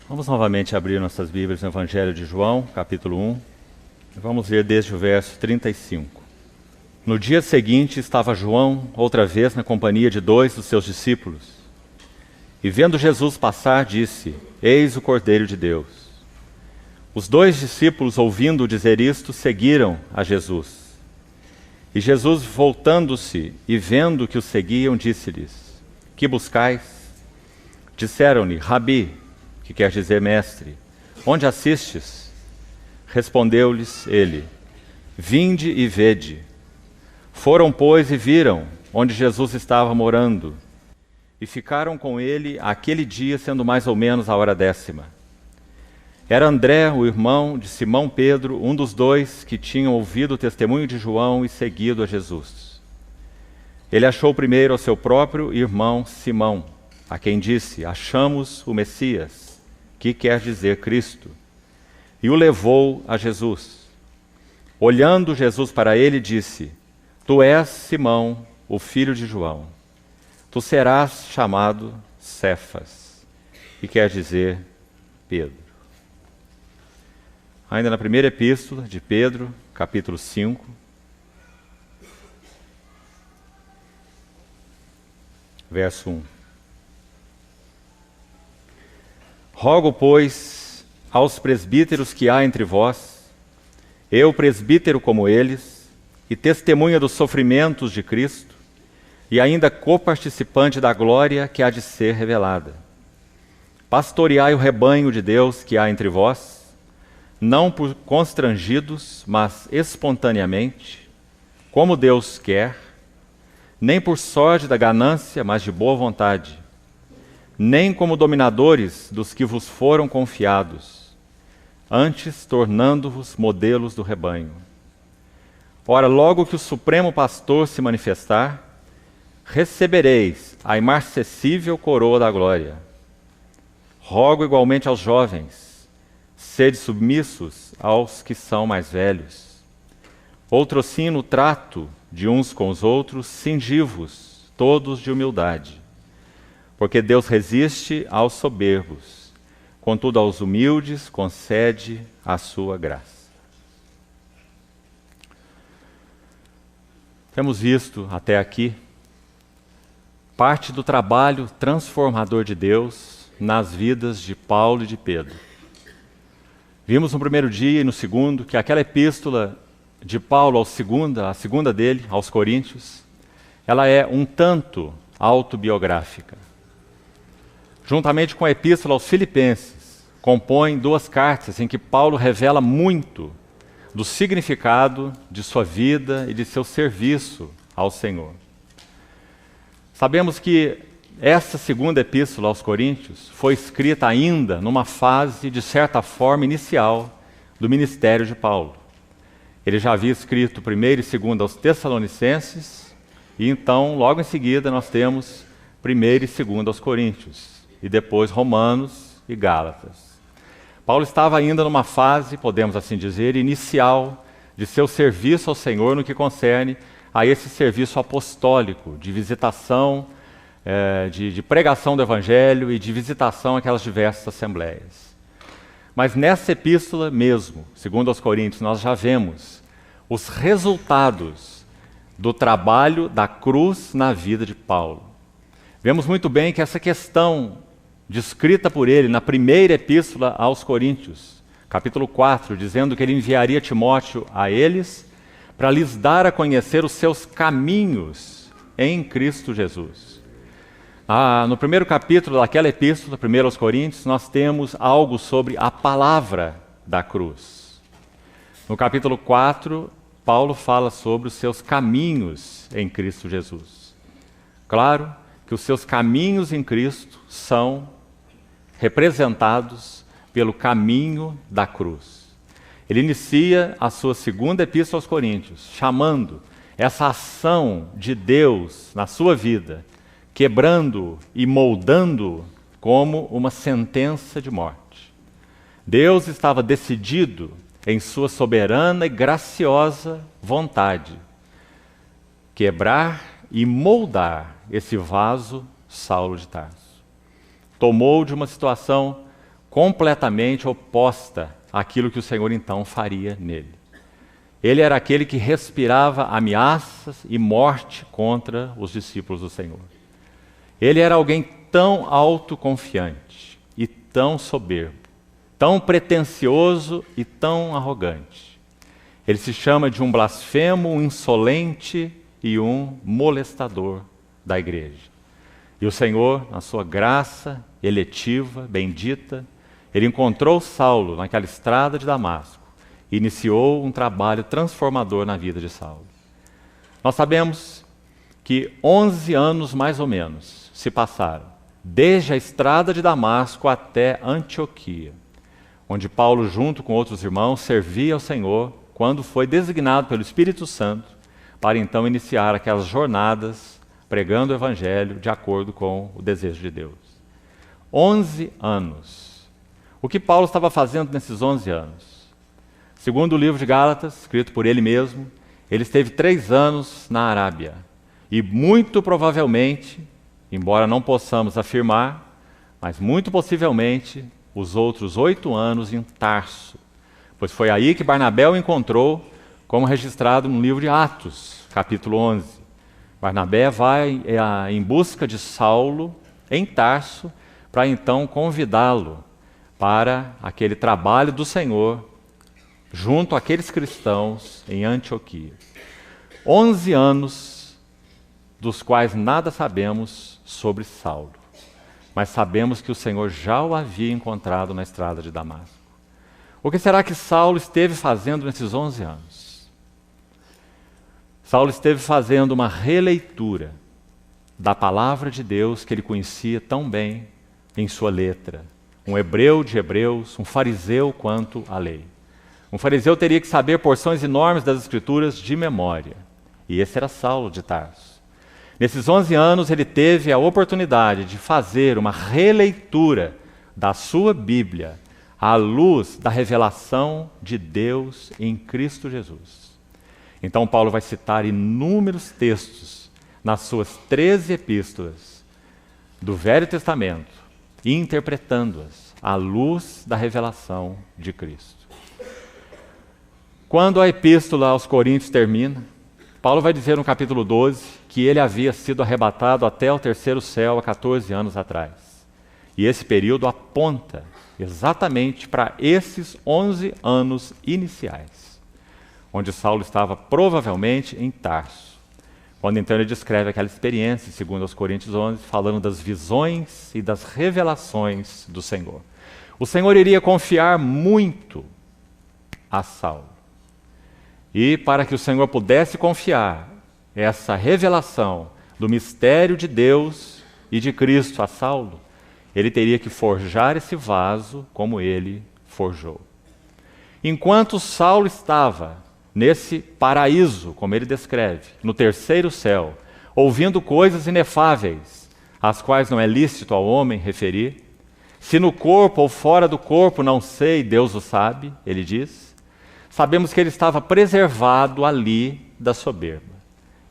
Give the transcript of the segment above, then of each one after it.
Vamos novamente abrir nossas Bíblias no Evangelho de João, capítulo 1. Vamos ler desde o verso 35. No dia seguinte estava João outra vez na companhia de 2 dos seus discípulos. E vendo Jesus passar, disse: Eis o Cordeiro de Deus. Os 2 discípulos, ouvindo dizer isto, seguiram a Jesus. E Jesus, voltando-se e vendo que os seguiam, disse-lhes: Que buscais? Disseram-lhe: Rabi, que quer dizer mestre, onde assistes? Respondeu-lhes ele: Vinde e vede. Foram, pois, e viram onde Jesus estava morando, e ficaram com ele aquele dia, sendo mais ou menos a hora 10ª. Era André, o irmão de Simão Pedro, um dos 2 que tinham ouvido o testemunho de João e seguido a Jesus. Ele achou primeiro ao seu próprio irmão Simão, a quem disse: Achamos o Messias, que quer dizer Cristo, e o levou a Jesus. Olhando Jesus para ele, disse: Tu és Simão, o filho de João. Tu serás chamado Cefas, que quer dizer Pedro. Ainda na primeira epístola de Pedro, capítulo 5, verso 1. Rogo, pois, aos presbíteros que há entre vós, eu, presbítero como eles, e testemunha dos sofrimentos de Cristo, e ainda coparticipante da glória que há de ser revelada. Pastoreai o rebanho de Deus que há entre vós, não por constrangidos, mas espontaneamente, como Deus quer, nem por sorte da ganância, mas de boa vontade, nem como dominadores dos que vos foram confiados, antes tornando-vos modelos do rebanho. Ora, logo que o Supremo Pastor se manifestar, recebereis a imarcessível coroa da glória. Rogo igualmente aos jovens, sede submissos aos que são mais velhos. Outrosim no trato de uns com os outros, cingivos, todos de humildade. Porque Deus resiste aos soberbos, contudo aos humildes concede a sua graça. Temos visto até aqui parte do trabalho transformador de Deus nas vidas de Paulo e de Pedro. Vimos no primeiro dia e no segundo que aquela epístola de Paulo a segunda dele, aos Coríntios, ela é um tanto autobiográfica. Juntamente com a epístola aos Filipenses, compõem 2 cartas em que Paulo revela muito do significado de sua vida e de seu serviço ao Senhor. Sabemos que essa segunda epístola aos Coríntios foi escrita ainda numa fase, de certa forma, inicial do ministério de Paulo. Ele já havia escrito 1º e 2º aos Tessalonicenses, e então, logo em seguida, nós temos 1º e 2º aos Coríntios, e depois Romanos e Gálatas. Paulo estava ainda numa fase, podemos assim dizer, inicial de seu serviço ao Senhor no que concerne a esse serviço apostólico, de visitação, de pregação do Evangelho e de visitação àquelas diversas assembleias. Mas nessa epístola mesmo, segundo aos Coríntios, nós já vemos os resultados do trabalho da cruz na vida de Paulo. Vemos muito bem que essa questão descrita por ele na primeira epístola aos Coríntios, capítulo 4, dizendo que ele enviaria Timóteo a eles para lhes dar a conhecer os seus caminhos em Cristo Jesus. No primeiro capítulo daquela epístola, 1 aos Coríntios, nós temos algo sobre a palavra da cruz. No capítulo 4, Paulo fala sobre os seus caminhos em Cristo Jesus. Claro que os seus caminhos em Cristo são representados pelo caminho da cruz. Ele inicia a sua segunda epístola aos Coríntios, chamando essa ação de Deus na sua vida, quebrando e moldando como uma sentença de morte. Deus estava decidido, em sua soberana e graciosa vontade, quebrar e moldar esse vaso Saulo de Tarso. Tomou de uma situação completamente oposta àquilo que o Senhor então faria nele. Ele era aquele que respirava ameaças e morte contra os discípulos do Senhor. Ele era alguém tão autoconfiante e tão soberbo, tão pretensioso e tão arrogante. Ele se chama de um blasfemo, um insolente e um molestador da igreja. E o Senhor, na sua graça eletiva, bendita, ele encontrou Saulo naquela estrada de Damasco e iniciou um trabalho transformador na vida de Saulo. Nós sabemos que 11 anos mais ou menos se passaram, desde a estrada de Damasco até Antioquia, onde Paulo, junto com outros irmãos, servia ao Senhor quando foi designado pelo Espírito Santo para então iniciar aquelas jornadas pregando o Evangelho de acordo com o desejo de Deus. 11 anos. O que Paulo estava fazendo nesses 11 anos? Segundo o livro de Gálatas, escrito por ele mesmo, ele esteve 3 anos na Arábia. E muito provavelmente, embora não possamos afirmar, mas muito possivelmente, os outros 8 anos em Tarso. Pois foi aí que Barnabé o encontrou, como registrado no livro de Atos, capítulo 11. Barnabé vai em busca de Saulo em Tarso, para então convidá-lo para aquele trabalho do Senhor, junto àqueles cristãos em Antioquia. 11 anos, dos quais nada sabemos sobre Saulo, mas sabemos que o Senhor já o havia encontrado na estrada de Damasco. O que será que Saulo esteve fazendo nesses 11 anos? Saulo esteve fazendo uma releitura da palavra de Deus que ele conhecia tão bem em sua letra. Um hebreu de hebreus, um fariseu quanto à lei. Um fariseu teria que saber porções enormes das Escrituras de memória. E esse era Saulo de Tarso. Nesses 11 anos ele teve a oportunidade de fazer uma releitura da sua Bíblia à luz da revelação de Deus em Cristo Jesus. Então Paulo vai citar inúmeros textos nas suas 13 epístolas do Velho Testamento, interpretando-as à luz da revelação de Cristo. Quando a epístola aos Coríntios termina, Paulo vai dizer no capítulo 12 que ele havia sido arrebatado até o terceiro céu há 14 anos atrás. E esse período aponta exatamente para esses 11 anos iniciais, onde Saulo estava provavelmente em Tarso. Quando então ele descreve aquela experiência, segundo aos Coríntios 11, falando das visões e das revelações do Senhor. O Senhor iria confiar muito a Saulo. E para que o Senhor pudesse confiar essa revelação do mistério de Deus e de Cristo a Saulo, ele teria que forjar esse vaso como ele forjou. Enquanto Saulo estava nesse paraíso, como ele descreve, no terceiro céu, ouvindo coisas inefáveis, às quais não é lícito ao homem referir, se no corpo ou fora do corpo não sei, Deus o sabe, ele diz, sabemos que ele estava preservado ali da soberba.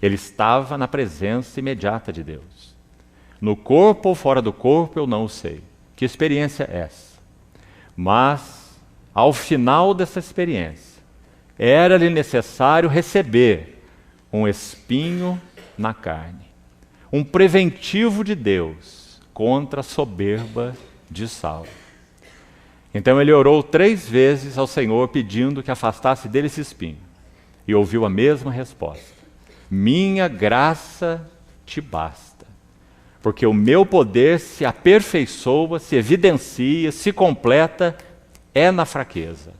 Ele estava na presença imediata de Deus. No corpo ou fora do corpo eu não o sei. Que experiência é essa? Mas, ao final dessa experiência, era-lhe necessário receber um espinho na carne, um preventivo de Deus contra a soberba de Saulo. Então ele orou 3 vezes ao Senhor pedindo que afastasse dele esse espinho, e ouviu a mesma resposta: minha graça te basta, porque o meu poder se aperfeiçoa, se evidencia, se completa, é na fraqueza.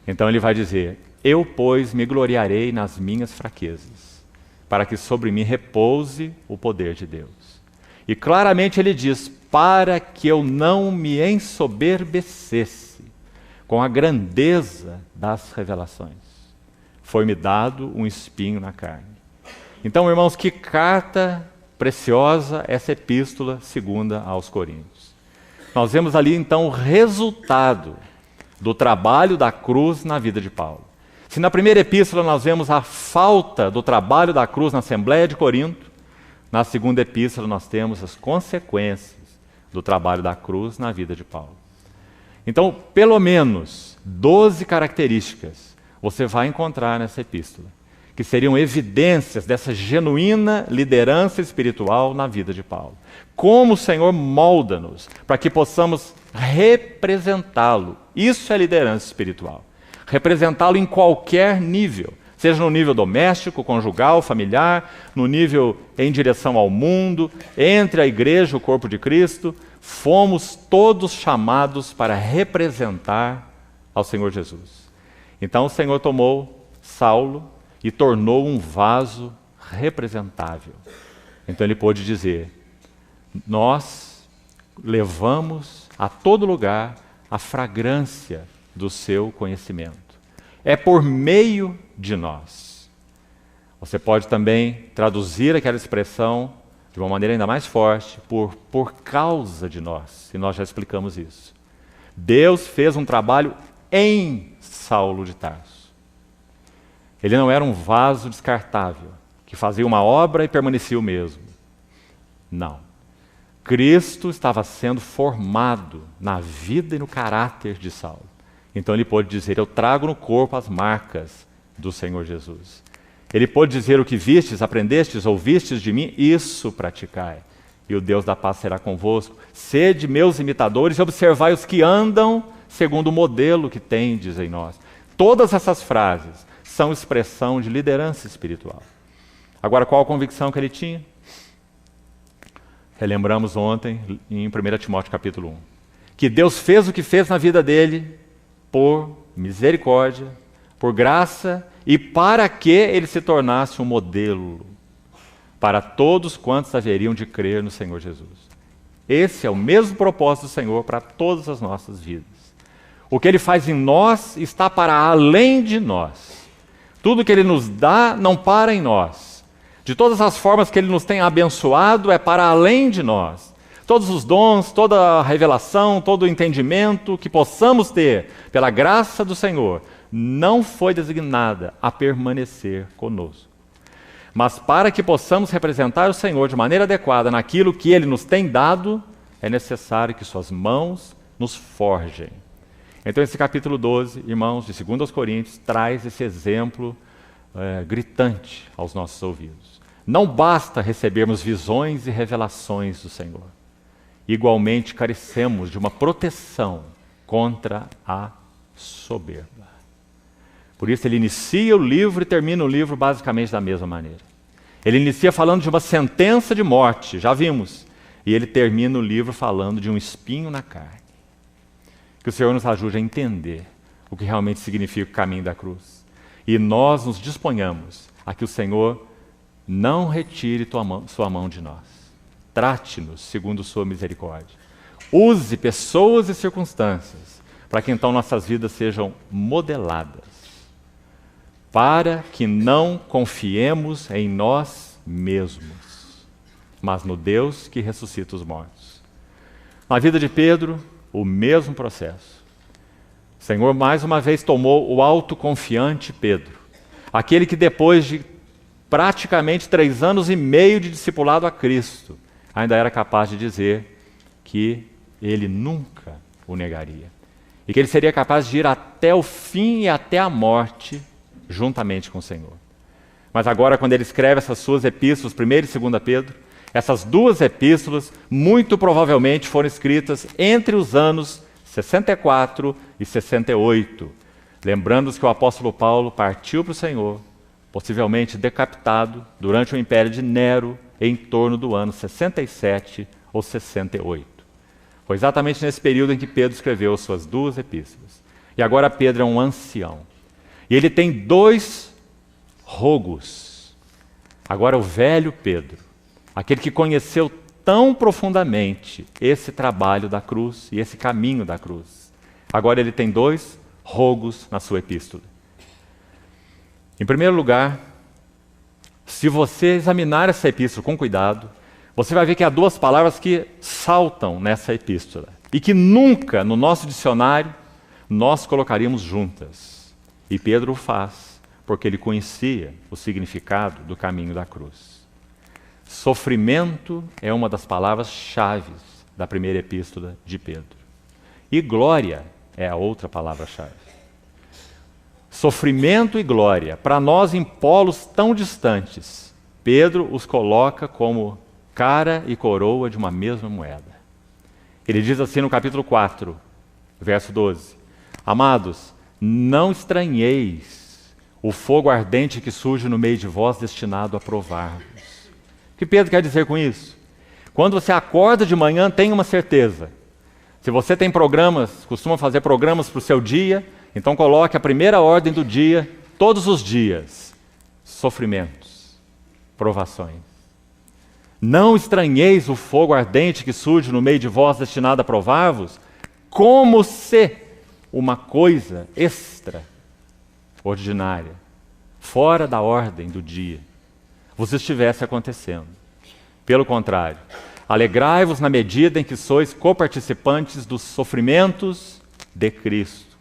Então ele vai dizer: eu, pois, me gloriarei nas minhas fraquezas, para que sobre mim repouse o poder de Deus. E claramente ele diz: para que eu não me ensoberbecesse com a grandeza das revelações, foi-me dado um espinho na carne. Então, irmãos, que carta preciosa essa epístola segunda aos Coríntios. Nós vemos ali, então, o resultado do trabalho da cruz na vida de Paulo. Se na primeira epístola nós vemos a falta do trabalho da cruz na Assembleia de Corinto, na segunda epístola nós temos as consequências do trabalho da cruz na vida de Paulo. Então, pelo menos 12 características você vai encontrar nessa epístola, que seriam evidências dessa genuína liderança espiritual na vida de Paulo. Como o Senhor molda-nos para que possamos representá-lo. Isso é liderança espiritual. Representá-lo em qualquer nível, seja no nível doméstico, conjugal, familiar, no nível em direção ao mundo, entre a igreja e o corpo de Cristo. Fomos todos chamados para representar ao Senhor Jesus. Então o Senhor tomou Saulo e tornou um vaso representável. Então ele pôde dizer: nós levamos a todo lugar a fragrância do seu conhecimento. É por meio de nós. Você pode também traduzir aquela expressão de uma maneira ainda mais forte, por causa de nós, e nós já explicamos isso. Deus fez um trabalho em Saulo de Tarso. Ele não era um vaso descartável, que fazia uma obra e permanecia o mesmo. Não. Cristo estava sendo formado na vida e no caráter de Saulo. Então ele pôde dizer: eu trago no corpo as marcas do Senhor Jesus. Ele pôde dizer: o que vistes, aprendestes, ouvistes de mim, isso praticai. E o Deus da paz será convosco. Sede meus imitadores e observai os que andam segundo o modelo que tendes em nós. Todas essas frases são expressão de liderança espiritual. Agora, qual a convicção que ele tinha? Relembramos ontem em 1 Timóteo capítulo 1. Que Deus fez o que fez na vida dele por misericórdia, por graça e para que ele se tornasse um modelo para todos quantos haveriam de crer no Senhor Jesus. Esse é o mesmo propósito do Senhor para todas as nossas vidas. O que ele faz em nós está para além de nós. Tudo que ele nos dá não para em nós. De todas as formas que ele nos tem abençoado é para além de nós. Todos os dons, toda a revelação, todo o entendimento que possamos ter pela graça do Senhor não foi designada a permanecer conosco. Mas para que possamos representar o Senhor de maneira adequada naquilo que Ele nos tem dado, é necessário que suas mãos nos forjem. Então esse capítulo 12, irmãos, de 2 Coríntios, traz esse exemplo gritante aos nossos ouvidos. Não basta recebermos visões e revelações do Senhor. Igualmente carecemos de uma proteção contra a soberba. Por isso ele inicia o livro e termina o livro basicamente da mesma maneira. Ele inicia falando de uma sentença de morte, já vimos. E ele termina o livro falando de um espinho na carne. Que o Senhor nos ajude a entender o que realmente significa o caminho da cruz. E nós nos disponhamos a que o Senhor não retire sua mão de nós. Trate-nos segundo sua misericórdia. Use pessoas e circunstâncias para que então nossas vidas sejam modeladas, para que não confiemos em nós mesmos, mas no Deus que ressuscita os mortos. Na vida de Pedro, o mesmo processo. O Senhor mais uma vez tomou o autoconfiante Pedro, aquele que depois de praticamente 3 anos e meio de discipulado a Cristo, ainda era capaz de dizer que ele nunca o negaria. E que ele seria capaz de ir até o fim e até a morte juntamente com o Senhor. Mas agora, quando ele escreve essas suas epístolas, 1 e 2 Pedro, essas 2 epístolas muito provavelmente foram escritas entre os anos 64 e 68. Lembrando-nos que o apóstolo Paulo partiu para o Senhor, possivelmente decapitado durante o império de Nero, em torno do ano 67 ou 68. Foi exatamente nesse período em que Pedro escreveu suas 2 epístolas. E agora Pedro é um ancião. E ele tem 2 rogos. Agora o velho Pedro, aquele que conheceu tão profundamente esse trabalho da cruz e esse caminho da cruz. Agora ele tem 2 rogos na sua epístola. Em primeiro lugar, se você examinar essa epístola com cuidado, você vai ver que há 2 palavras que saltam nessa epístola e que nunca no nosso dicionário nós colocaríamos juntas. E Pedro o faz porque ele conhecia o significado do caminho da cruz. Sofrimento é uma das palavras-chave da primeira epístola de Pedro. E glória é a outra palavra-chave. Sofrimento e glória, para nós em polos tão distantes, Pedro os coloca como cara e coroa de uma mesma moeda. Ele diz assim no capítulo 4, verso 12: Amados, não estranheis o fogo ardente que surge no meio de vós, destinado a provar-vos. O que Pedro quer dizer com isso? Quando você acorda de manhã, tenha uma certeza. Se você tem programas, costuma fazer programas para o seu dia, então coloque a primeira ordem do dia, todos os dias: sofrimentos, provações. Não estranheis o fogo ardente que surge no meio de vós, destinado a provar-vos, como se uma coisa extraordinária, fora da ordem do dia, vos estivesse acontecendo. Pelo contrário, alegrai-vos na medida em que sois coparticipantes dos sofrimentos de Cristo,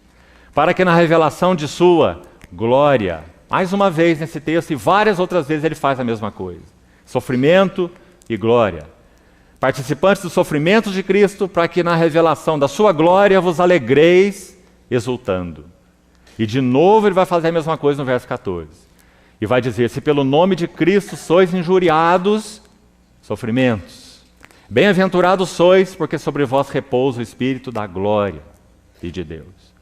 para que na revelação de sua glória, mais uma vez nesse texto e várias outras vezes ele faz a mesma coisa, sofrimento e glória. Participantes dos sofrimentos de Cristo, para que na revelação da sua glória vos alegreis exultando. E de novo ele vai fazer a mesma coisa no verso 14. E vai dizer: se pelo nome de Cristo sois injuriados, sofrimentos. Bem-aventurados sois, porque sobre vós repousa o Espírito da glória e de Deus.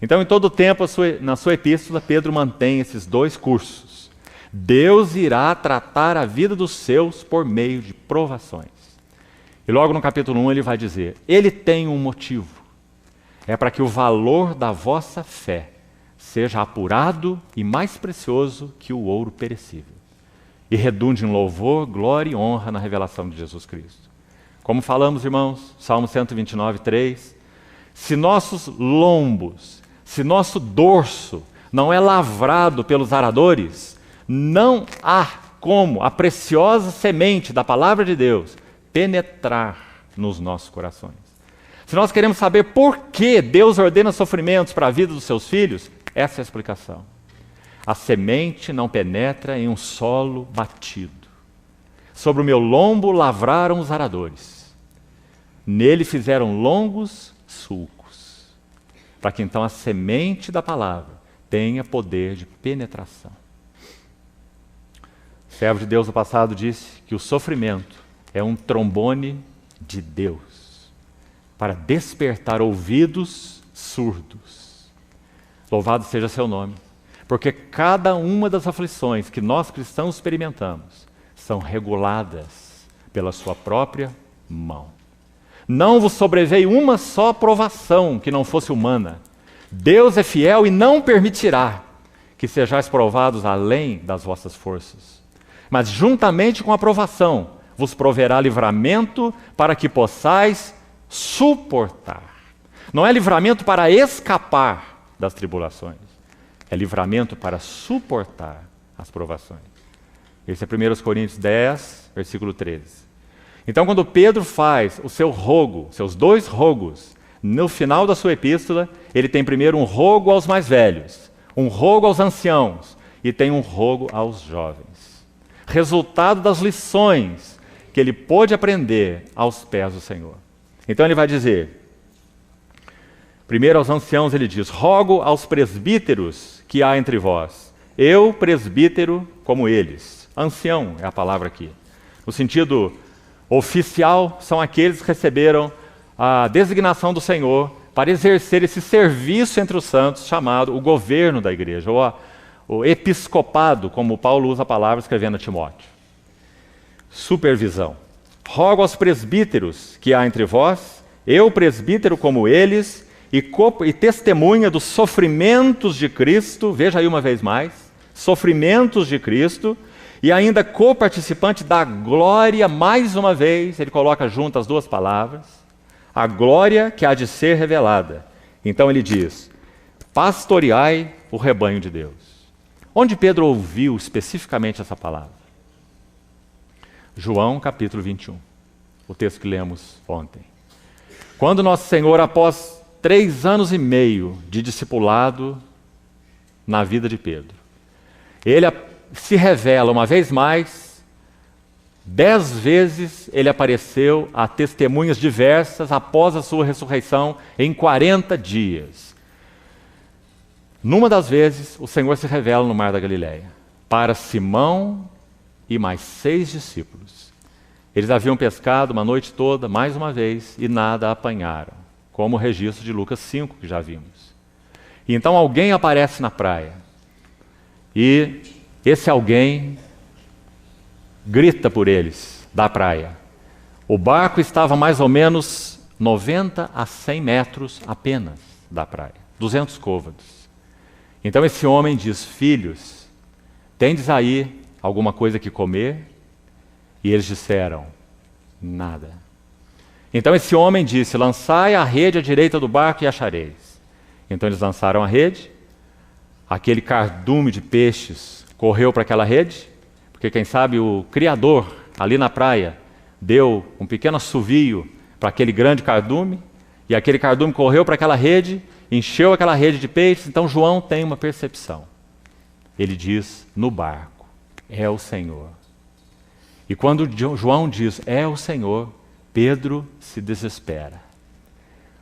Então, em todo o tempo, na sua epístola, Pedro mantém esses dois cursos. Deus irá tratar a vida dos seus por meio de provações. E logo no capítulo 1 ele vai dizer: ele tem um motivo. É para que o valor da vossa fé seja apurado e mais precioso que o ouro perecível, e redunde em louvor, glória e honra na revelação de Jesus Cristo. Como falamos, irmãos, Salmo 129, 3, se nossos lombos, se nosso dorso não é lavrado pelos aradores, não há como a preciosa semente da palavra de Deus penetrar nos nossos corações. Se nós queremos saber por que Deus ordena sofrimentos para a vida dos seus filhos, essa é a explicação. A semente não penetra em um solo batido. Sobre o meu lombo lavraram os aradores. Nele fizeram longos sulcos, para que então a semente da palavra tenha poder de penetração. O servo de Deus do passado disse que o sofrimento é um trombone de Deus para despertar ouvidos surdos. Louvado seja seu nome, porque cada uma das aflições que nós cristãos experimentamos são reguladas pela sua própria mão. Não vos sobreveio uma só provação que não fosse humana. Deus é fiel e não permitirá que sejais provados além das vossas forças. Mas juntamente com a provação vos proverá livramento para que possais suportar. Não é livramento para escapar das tribulações, é livramento para suportar as provações. Esse é 1 Coríntios 10, versículo 13. Então, quando Pedro faz o seu rogo, seus dois rogos, no final da sua epístola, ele tem primeiro um rogo aos mais velhos, um rogo aos anciãos e tem um rogo aos jovens. Resultado das lições que ele pôde aprender aos pés do Senhor. Então ele vai dizer, primeiro aos anciãos ele diz: rogo aos presbíteros que há entre vós. Eu, presbítero, como eles. Ancião é a palavra aqui. No sentido oficial, são aqueles que receberam a designação do Senhor para exercer esse serviço entre os santos, chamado o governo da igreja, ou o episcopado, como Paulo usa a palavra escrevendo a Timóteo. Supervisão. Rogo aos presbíteros que há entre vós, eu, presbítero como eles, e testemunha dos sofrimentos de Cristo, veja aí uma vez mais, sofrimentos de Cristo, e ainda coparticipante da glória, mais uma vez, ele coloca junto as duas palavras, a glória que há de ser revelada. Então ele diz: pastoreai o rebanho de Deus. Onde Pedro ouviu especificamente essa palavra? João capítulo 21, o texto que lemos ontem. Quando nosso Senhor, após 3 anos e meio de discipulado na vida de Pedro, ele se revela uma vez mais 10 vezes ele apareceu a testemunhas diversas após a sua ressurreição em 40 dias. Numa das vezes, o Senhor se revela no Mar da Galileia para Simão e mais 6 discípulos. Eles haviam pescado uma noite toda, mais uma vez, e nada apanharam, como o registro de Lucas 5, que já vimos. E então alguém aparece na praia, e esse alguém grita por eles, da praia. O barco estava mais ou menos 90 a 100 metros apenas da praia, 200 côvados. Então esse homem diz: filhos, tendes aí alguma coisa que comer? E eles disseram: nada. Então esse homem disse: lançai a rede à direita do barco e achareis. Então eles lançaram a rede, aquele cardume de peixes correu para aquela rede, porque quem sabe o Criador, ali na praia, deu um pequeno assovio para aquele grande cardume, e aquele cardume correu para aquela rede, encheu aquela rede de peixes. Então João tem uma percepção. Ele diz: no barco, é o Senhor. E quando João diz: é o Senhor, Pedro se desespera.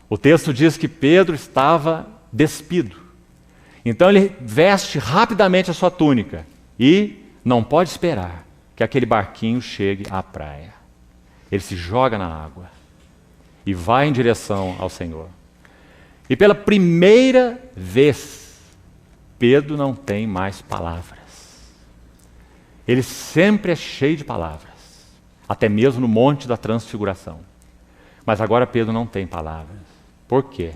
O texto diz que Pedro estava despido. Então ele veste rapidamente a sua túnica e não pode esperar que aquele barquinho chegue à praia. Ele se joga na água e vai em direção ao Senhor. E pela primeira vez, Pedro não tem mais palavras. Ele sempre é cheio de palavras, até mesmo no Monte da Transfiguração. Mas agora Pedro não tem palavras. Por quê?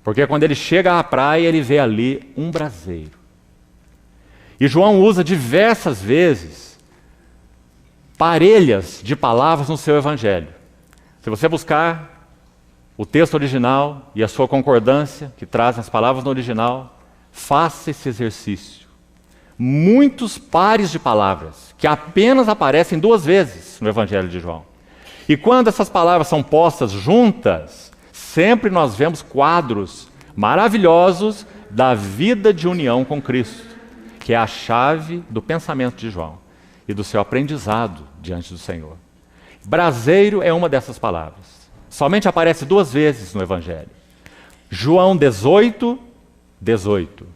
Porque quando ele chega à praia, ele vê ali um braseiro. E João usa diversas vezes parelhas de palavras no seu evangelho. Se você buscar o texto original e a sua concordância, que traz as palavras no original, faça esse exercício. Muitos pares de palavras, que apenas aparecem 2 vezes no evangelho de João. E quando essas palavras são postas juntas, sempre nós vemos quadros maravilhosos da vida de união com Cristo, que é a chave do pensamento de João e do seu aprendizado diante do Senhor. Braseiro é uma dessas palavras. Somente aparece 2 vezes no Evangelho. João 18, 18.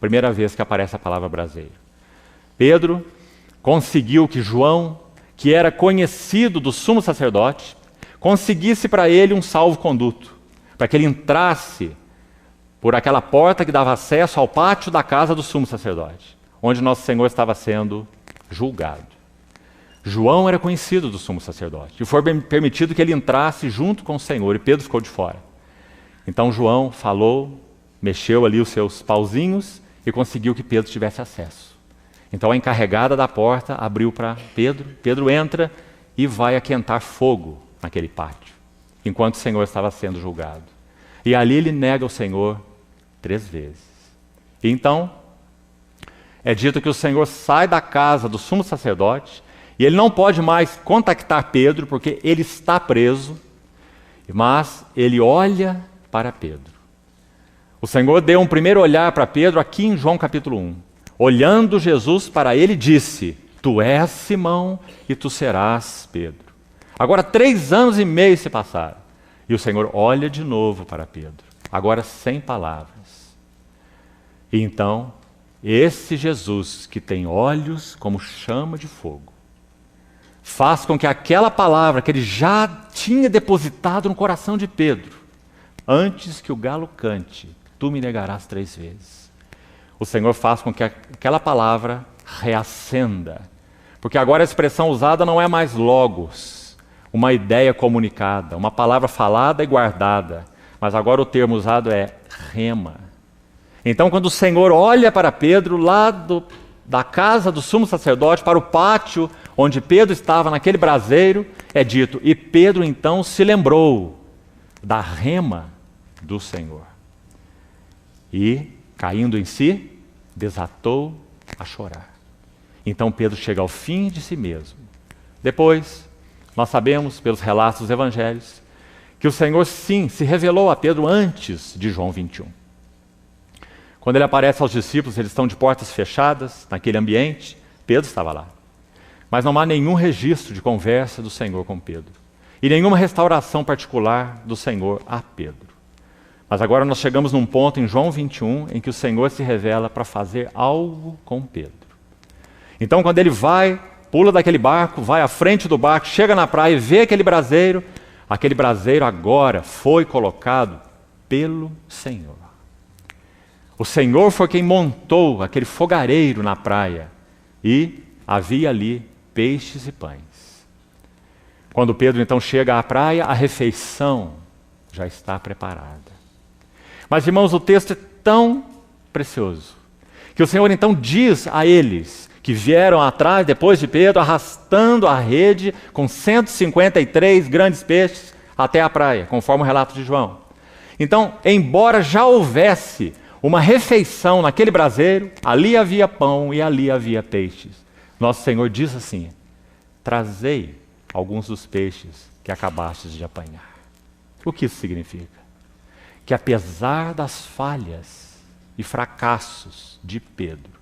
Primeira vez que aparece a palavra braseiro. Pedro conseguiu que João, que era conhecido do sumo sacerdote, conseguisse para ele um salvo-conduto, para que ele entrasse por aquela porta que dava acesso ao pátio da casa do sumo sacerdote, onde nosso Senhor estava sendo julgado. João era conhecido do sumo sacerdote, e foi permitido que ele entrasse junto com o Senhor, e Pedro ficou de fora. Então João falou, mexeu ali os seus pauzinhos, e conseguiu que Pedro tivesse acesso. Então a encarregada da porta abriu para Pedro, Pedro entra e vai aquentar fogo naquele pátio, enquanto o Senhor estava sendo julgado. E ali ele nega o Senhor 3 vezes. E então, é dito que o Senhor sai da casa do sumo sacerdote, e ele não pode mais contactar Pedro, porque ele está preso, mas ele olha para Pedro. O Senhor deu um primeiro olhar para Pedro aqui em João capítulo 1. Olhando Jesus para ele, disse: tu és Simão e tu serás Pedro. Agora 3 anos e meio se passaram. E o Senhor olha de novo para Pedro, agora sem palavras. E então, esse Jesus, que tem olhos como chama de fogo, faz com que aquela palavra que ele já tinha depositado no coração de Pedro, antes que o galo cante, tu me negarás 3 vezes. O Senhor faz com que aquela palavra reacenda, porque agora a expressão usada não é mais logos, uma ideia comunicada, uma palavra falada e guardada, mas agora o termo usado é rema. Então, quando o Senhor olha para Pedro, lá da casa do sumo sacerdote, para o pátio onde Pedro estava, naquele braseiro, é dito: e Pedro então se lembrou da rema do Senhor. E, caindo em si, desatou a chorar. Então Pedro chega ao fim de si mesmo. Depois, nós sabemos, pelos relatos dos evangelhos, que o Senhor, sim, se revelou a Pedro antes de João 21. Quando ele aparece aos discípulos, eles estão de portas fechadas, naquele ambiente, Pedro estava lá. mas não há nenhum registro de conversa do Senhor com Pedro. E nenhuma restauração particular do Senhor a Pedro. Mas agora nós chegamos num ponto em João 21 em que o Senhor se revela para fazer algo com Pedro. Então quando ele vai, pula daquele barco, vai à frente do barco, chega na praia e vê aquele braseiro agora foi colocado pelo Senhor. O Senhor foi quem montou aquele fogareiro na praia e havia ali peixes e pães. Quando Pedro então chega à praia, a refeição já está preparada. Mas, irmãos, o texto é tão precioso que o Senhor então diz a eles que vieram atrás, depois de Pedro, arrastando a rede com 153 grandes peixes até a praia, conforme o relato de João. Então, embora já houvesse uma refeição naquele braseiro, ali havia pão e ali havia peixes. Nosso Senhor diz assim: trazei alguns dos peixes que acabastes de apanhar. O que isso significa? Que apesar das falhas e fracassos de Pedro,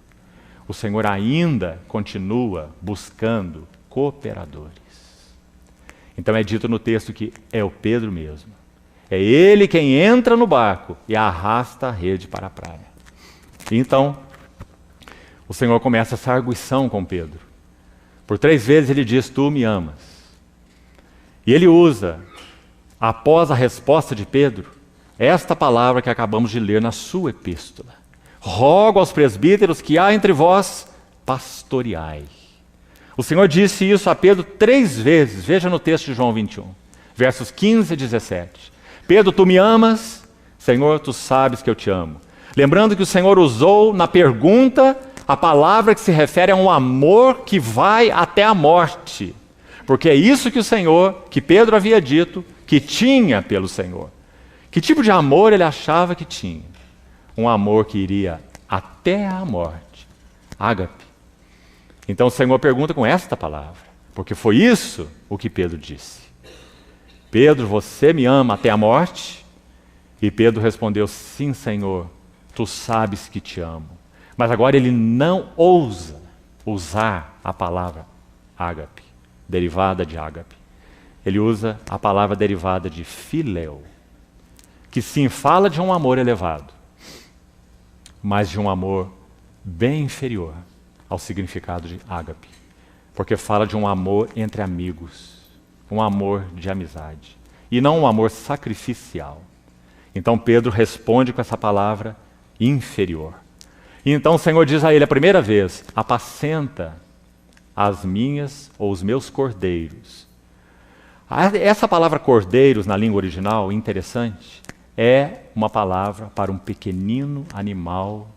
o Senhor ainda continua buscando cooperadores. Então é dito no texto que é o Pedro mesmo. É ele quem entra no barco e arrasta a rede para a praia. E então, o Senhor começa essa arguição com Pedro. Por 3 vezes ele diz: tu me amas. E ele usa, após a resposta de Pedro, esta palavra que acabamos de ler na sua epístola: rogo aos presbíteros que há entre vós pastoreai. O Senhor disse isso a Pedro 3 vezes, veja no texto de João 21, versos 15 e 17. Pedro, tu me amas? Senhor, tu sabes que eu te amo. Lembrando que o Senhor usou na pergunta a palavra que se refere a um amor que vai até a morte. Porque é isso que o Senhor, que Pedro havia dito, que tinha pelo Senhor. Que tipo de amor ele achava que tinha? Um amor que iria até a morte. Ágape. Então o Senhor pergunta com esta palavra, porque foi isso o que Pedro disse. Pedro, você me ama até a morte? E Pedro respondeu: sim, Senhor, tu sabes que te amo. Mas agora ele não ousa usar a palavra ágape, derivada de ágape. Ele usa a palavra derivada de filéu, que sim fala de um amor elevado, mas de um amor bem inferior ao significado de ágape, porque fala de um amor entre amigos, um amor de amizade, e não um amor sacrificial. Então Pedro responde com essa palavra inferior. E então o Senhor diz a ele a primeira vez: apacenta as minhas ou os meus cordeiros. Essa palavra cordeiros na língua original, interessante, é uma palavra para um pequenino animal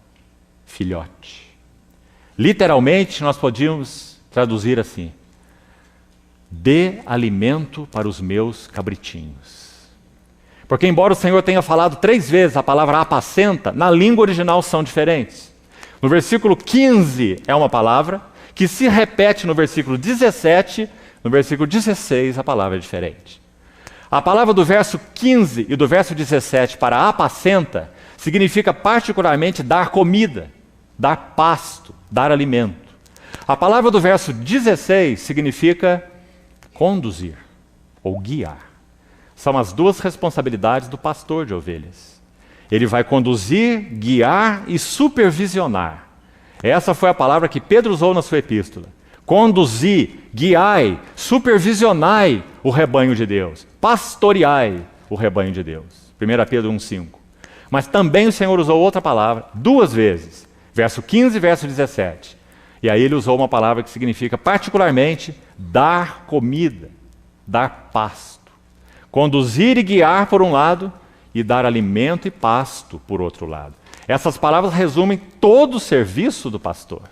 filhote. Literalmente nós podíamos traduzir assim: dê alimento para os meus cabritinhos. Porque embora o Senhor tenha falado 3 vezes a palavra apacenta, na língua original são diferentes. No versículo 15 é uma palavra que se repete no versículo 17, no versículo 16 a palavra é diferente. A palavra do verso 15 e do verso 17 para apacenta significa particularmente dar comida, dar pasto, dar alimento. A palavra do verso 16 significa conduzir ou guiar. São as 2 responsabilidades do pastor de ovelhas. Ele vai conduzir, guiar e supervisionar. Essa foi a palavra que Pedro usou na sua epístola. Conduzir, guiai, supervisionai o rebanho de Deus. Pastoreai o rebanho de Deus. 1 Pedro 1,5. Mas também o Senhor usou outra palavra 2 vezes. Verso 15 e verso 17. E aí ele usou uma palavra que significa particularmente dar comida, dar pasto. Conduzir e guiar por um lado e dar alimento e pasto por outro lado. Essas palavras resumem todo o serviço do pastor.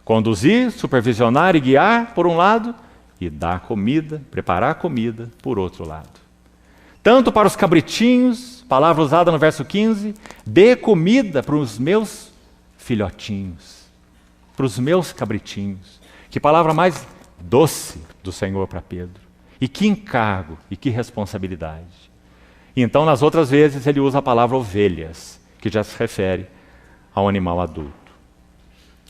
Conduzir, supervisionar e guiar por um lado e dar comida, preparar comida por outro lado. Tanto para os cabritinhos, palavra usada no verso 15, dê comida para os meus filhotinhos, para os meus cabritinhos. Que palavra mais doce do Senhor para Pedro. E que encargo e que responsabilidade. E então, nas outras vezes, ele usa a palavra ovelhas, que já se refere a um animal adulto.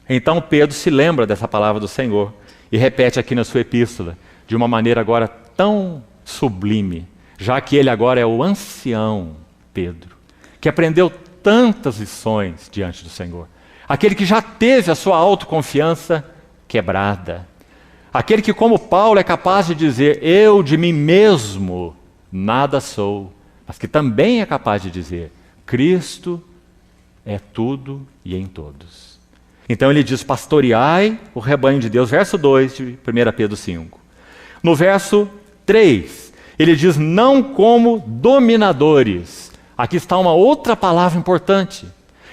Então Pedro se lembra dessa palavra do Senhor e repete aqui na sua epístola, de uma maneira agora tão sublime, já que ele agora é o ancião Pedro, que aprendeu tantas lições diante do Senhor. Aquele que já teve a sua autoconfiança quebrada. Aquele que, como Paulo, é capaz de dizer, eu de mim mesmo nada sou, mas que também é capaz de dizer, Cristo é tudo e em todos. Então ele diz, pastoreai o rebanho de Deus, verso 2 de 1 Pedro 5. No verso 3, ele diz, não como dominadores. Aqui está uma outra palavra importante,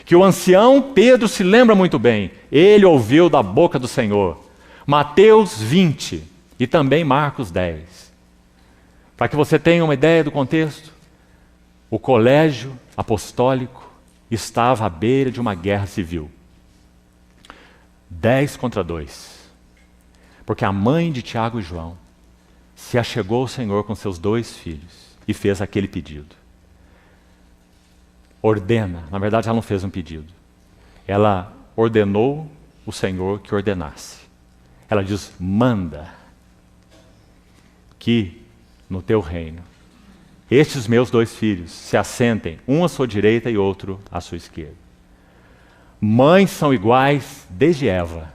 que o ancião Pedro se lembra muito bem. Ele ouviu da boca do Senhor. Mateus 20 e também Marcos 10. Para que você tenha uma ideia do contexto, o colégio apostólico estava à beira de uma guerra civil. 10 contra 2. Porque a mãe de Tiago e João se achegou ao Senhor com seus 2 filhos e fez aquele pedido. Ordena, na verdade ela não fez um pedido. Ela ordenou o Senhor que ordenasse. Ela diz, manda que no teu reino estes meus 2 filhos se assentem, um à sua direita e outro à sua esquerda. Mães são iguais desde Eva.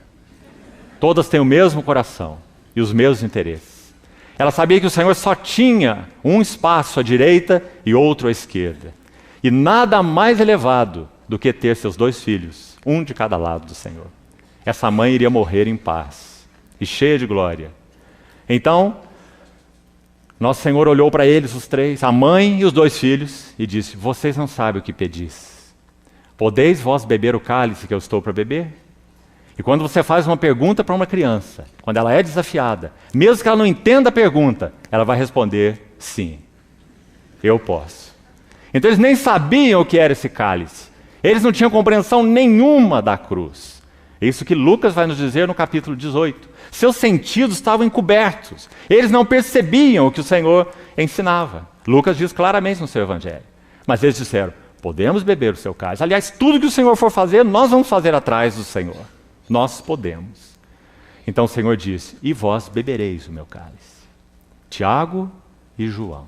Todas têm o mesmo coração e os mesmos interesses. Ela sabia que o Senhor só tinha um espaço à direita e outro à esquerda. E nada mais elevado do que ter seus 2 filhos, um de cada lado do Senhor. Essa mãe iria morrer em paz e cheia de glória. Então, nosso Senhor olhou para eles, os 3, a mãe e os 2 filhos, e disse, vocês não sabem o que pedis. Podeis vós beber o cálice que eu estou para beber? E quando você faz uma pergunta para uma criança, quando ela é desafiada, mesmo que ela não entenda a pergunta, ela vai responder, sim, eu posso. Então eles nem sabiam o que era esse cálice. Eles não tinham compreensão nenhuma da cruz. É isso que Lucas vai nos dizer no capítulo 18. Seus sentidos estavam encobertos. Eles não percebiam o que o Senhor ensinava. Lucas diz claramente no seu evangelho. Mas eles disseram, podemos beber o seu cálice. Aliás, tudo que o Senhor for fazer, nós vamos fazer atrás do Senhor. Nós podemos. Então o Senhor disse, e vós bebereis o meu cálice. Tiago e João.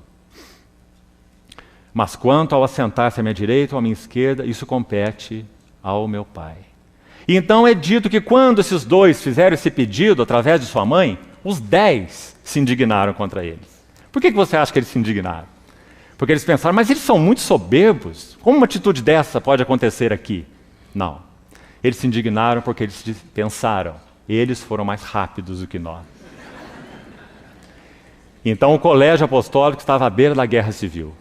Mas quanto ao assentar-se à minha direita ou à minha esquerda, isso compete ao meu Pai. E então é dito que quando esses 2 fizeram esse pedido através de sua mãe, os 10 se indignaram contra eles. Por que você acha que eles se indignaram? Porque eles pensaram, mas eles são muito soberbos. Como uma atitude dessa pode acontecer aqui? Não. Eles se indignaram porque eles pensaram, eles foram mais rápidos do que nós. Então o colégio apostólico estava à beira da guerra civil.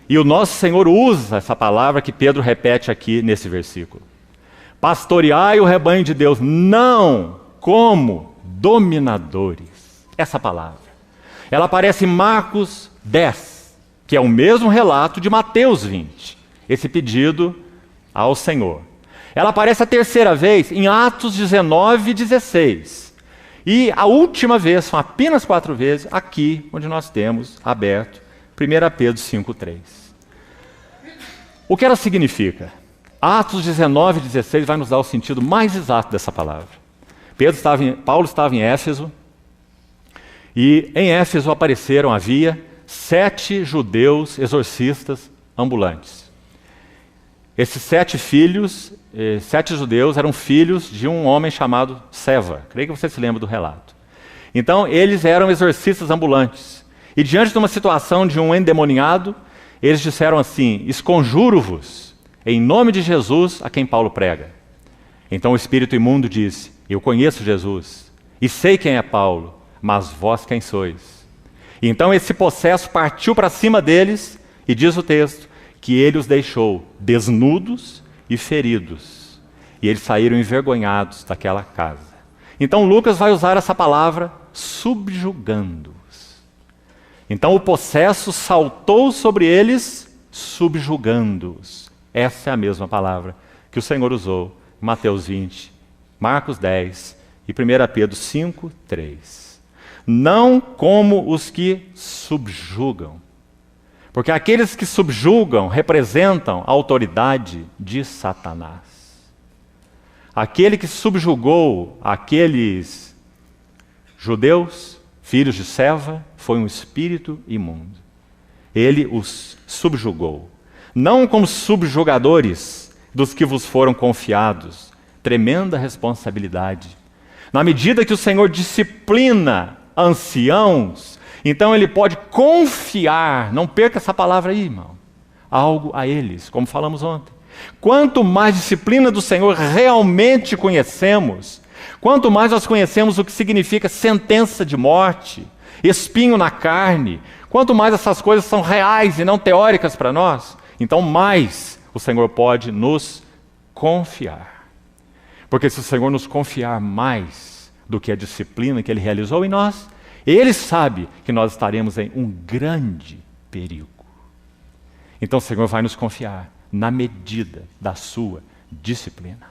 E o nosso Senhor usa essa palavra que Pedro repete aqui nesse versículo. Pastoreai o rebanho de Deus, não como dominadores. Essa palavra. Ela aparece em Marcos 10, que é o mesmo relato de Mateus 20. Esse pedido ao Senhor. Ela aparece a terceira vez em Atos 19 e 16. E a última vez, são apenas 4 vezes, aqui onde nós temos aberto 1 Pedro 5,3. O que ela significa? Atos 19 e 16 vai nos dar o sentido mais exato dessa palavra. Paulo estava em Éfeso, e em Éfeso havia 7 judeus exorcistas ambulantes. Esses 7 filhos, 7 judeus, eram filhos de um homem chamado Seva. Creio que você se lembra do relato. Então, eles eram exorcistas ambulantes. E diante de uma situação de um endemoniado, eles disseram assim, esconjuro-vos, em nome de Jesus, a quem Paulo prega. Então o espírito imundo disse, eu conheço Jesus, e sei quem é Paulo, mas vós quem sois? E então esse possesso partiu para cima deles, e diz o texto, que ele os deixou desnudos e feridos. E eles saíram envergonhados daquela casa. Então Lucas vai usar essa palavra, subjugando. Então o possesso saltou sobre eles, subjugando-os. Essa é a mesma palavra que o Senhor usou em Mateus 20, Marcos 10 e 1 Pedro 5, 3. Não como os que subjugam. Porque aqueles que subjugam representam a autoridade de Satanás. Aquele que subjugou aqueles judeus, filhos de Seva, foi um espírito imundo. Ele os subjugou, não como subjugadores dos que vos foram confiados. Tremenda responsabilidade. Na medida que o Senhor disciplina anciãos, então ele pode confiar, não perca essa palavra aí, irmão, algo a eles, como falamos ontem. Quanto mais disciplina do Senhor realmente conhecemos, quanto mais nós conhecemos o que significa sentença de morte, espinho na carne, quanto mais essas coisas são reais e não teóricas para nós, então mais o Senhor pode nos confiar. Porque se o Senhor nos confiar mais do que a disciplina que Ele realizou em nós, Ele sabe que nós estaremos em um grande perigo. Então o Senhor vai nos confiar na medida da sua disciplina.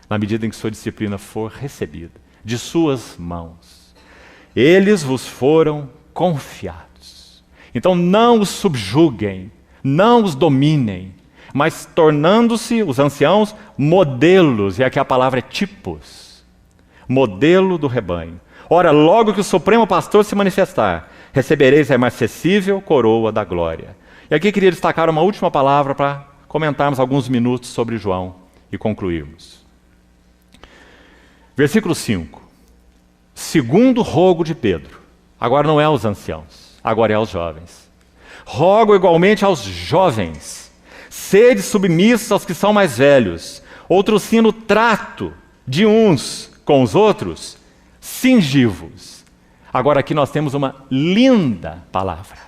Na medida em que sua disciplina for recebida de suas mãos. Eles vos foram confiados. Então não os subjuguem, não os dominem, mas tornando-se os anciãos modelos, e aqui a palavra é tipos, modelo do rebanho. Ora, logo que o Supremo Pastor se manifestar, recebereis a imarcessível coroa da glória. E aqui queria destacar uma última palavra para comentarmos alguns minutos sobre João e concluirmos. Versículo 5. Segundo rogo de Pedro, agora não é aos anciãos, agora é aos jovens. Rogo igualmente aos jovens, sede submissos aos que são mais velhos, outrosim no trato de uns com os outros, cingi-vos. Agora aqui nós temos uma linda palavra.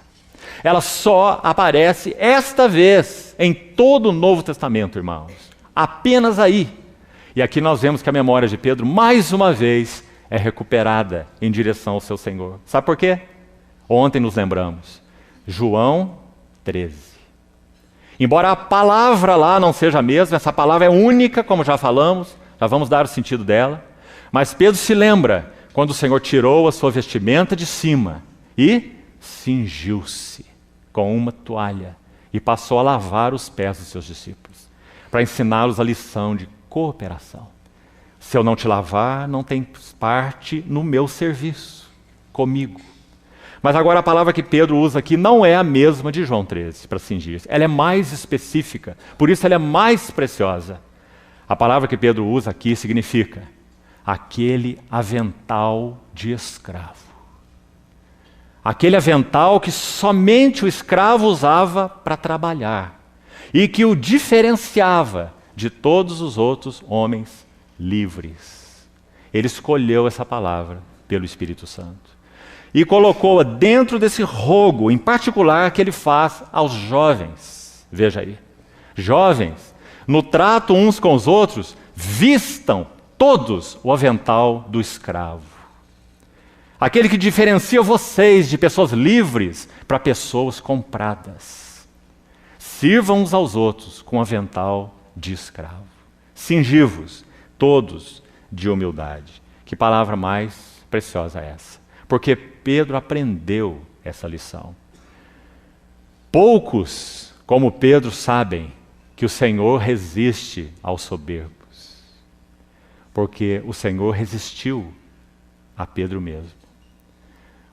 Ela só aparece esta vez em todo o Novo Testamento, irmãos. Apenas aí. E aqui nós vemos que a memória de Pedro, mais uma vez, é recuperada em direção ao seu Senhor. Sabe por quê? Ontem nos lembramos. João 13. Embora a palavra lá não seja a mesma, essa palavra é única, como já falamos, já vamos dar o sentido dela. Mas Pedro se lembra quando o Senhor tirou a sua vestimenta de cima e cingiu-se com uma toalha e passou a lavar os pés dos seus discípulos, para ensiná-los a lição de cooperação. Se eu não te lavar, não tem parte no meu serviço, comigo. Mas agora a palavra que Pedro usa aqui não é a mesma de João 13, para cingir-se. Ela é mais específica, por isso ela é mais preciosa. A palavra que Pedro usa aqui significa aquele avental de escravo. Aquele avental que somente o escravo usava para trabalhar e que o diferenciava de todos os outros homens livres. Ele escolheu essa palavra pelo Espírito Santo e colocou-a dentro desse rogo, em particular, que ele faz aos jovens. Veja aí. Jovens, no trato uns com os outros, vistam todos o avental do escravo. Aquele que diferencia vocês de pessoas livres para pessoas compradas. Sirvam uns aos outros com avental de escravo. Cingi-vos todos de humildade. Que palavra mais preciosa é essa? Porque Pedro aprendeu essa lição. Poucos, como Pedro, sabem que o Senhor resiste aos soberbos. Porque o Senhor resistiu a Pedro mesmo.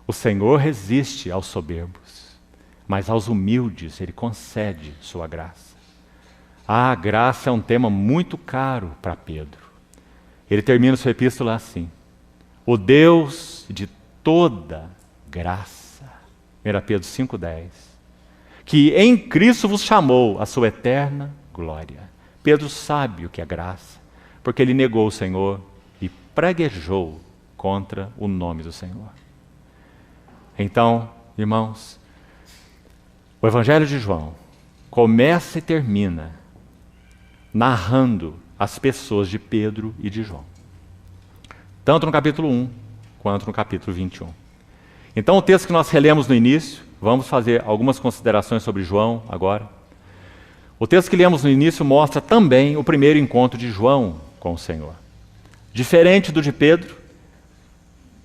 O Senhor resiste aos soberbos, mas aos humildes Ele concede sua graça. A graça é um tema muito caro para Pedro. Ele termina sua epístola assim: o Deus de toda graça, 1 Pedro 5,10, que em Cristo vos chamou a sua eterna glória. Pedro sabe o que é graça, porque ele negou o Senhor e praguejou contra o nome do Senhor. Então, irmãos, o Evangelho de João começa e termina narrando as pessoas de Pedro e de João. Tanto no capítulo 1, quanto no capítulo 21. Então o texto que nós relemos no início, vamos fazer algumas considerações sobre João agora. O texto que lemos no início mostra também o primeiro encontro de João com o Senhor. Diferente do de Pedro,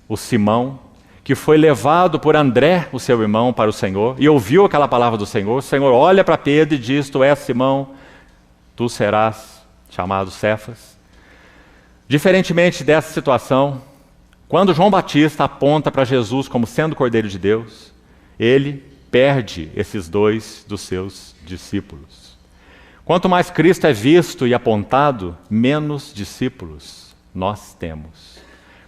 o Simão, que foi levado por André, o seu irmão, para o Senhor, e ouviu aquela palavra do Senhor. O Senhor olha para Pedro e diz: tu és Simão, tu serás chamado Cefas. Diferentemente dessa situação, Quando João Batista aponta para Jesus como sendo o Cordeiro de Deus, ele perde esses dois dos seus discípulos. Quanto mais Cristo é visto e apontado, menos discípulos nós temos.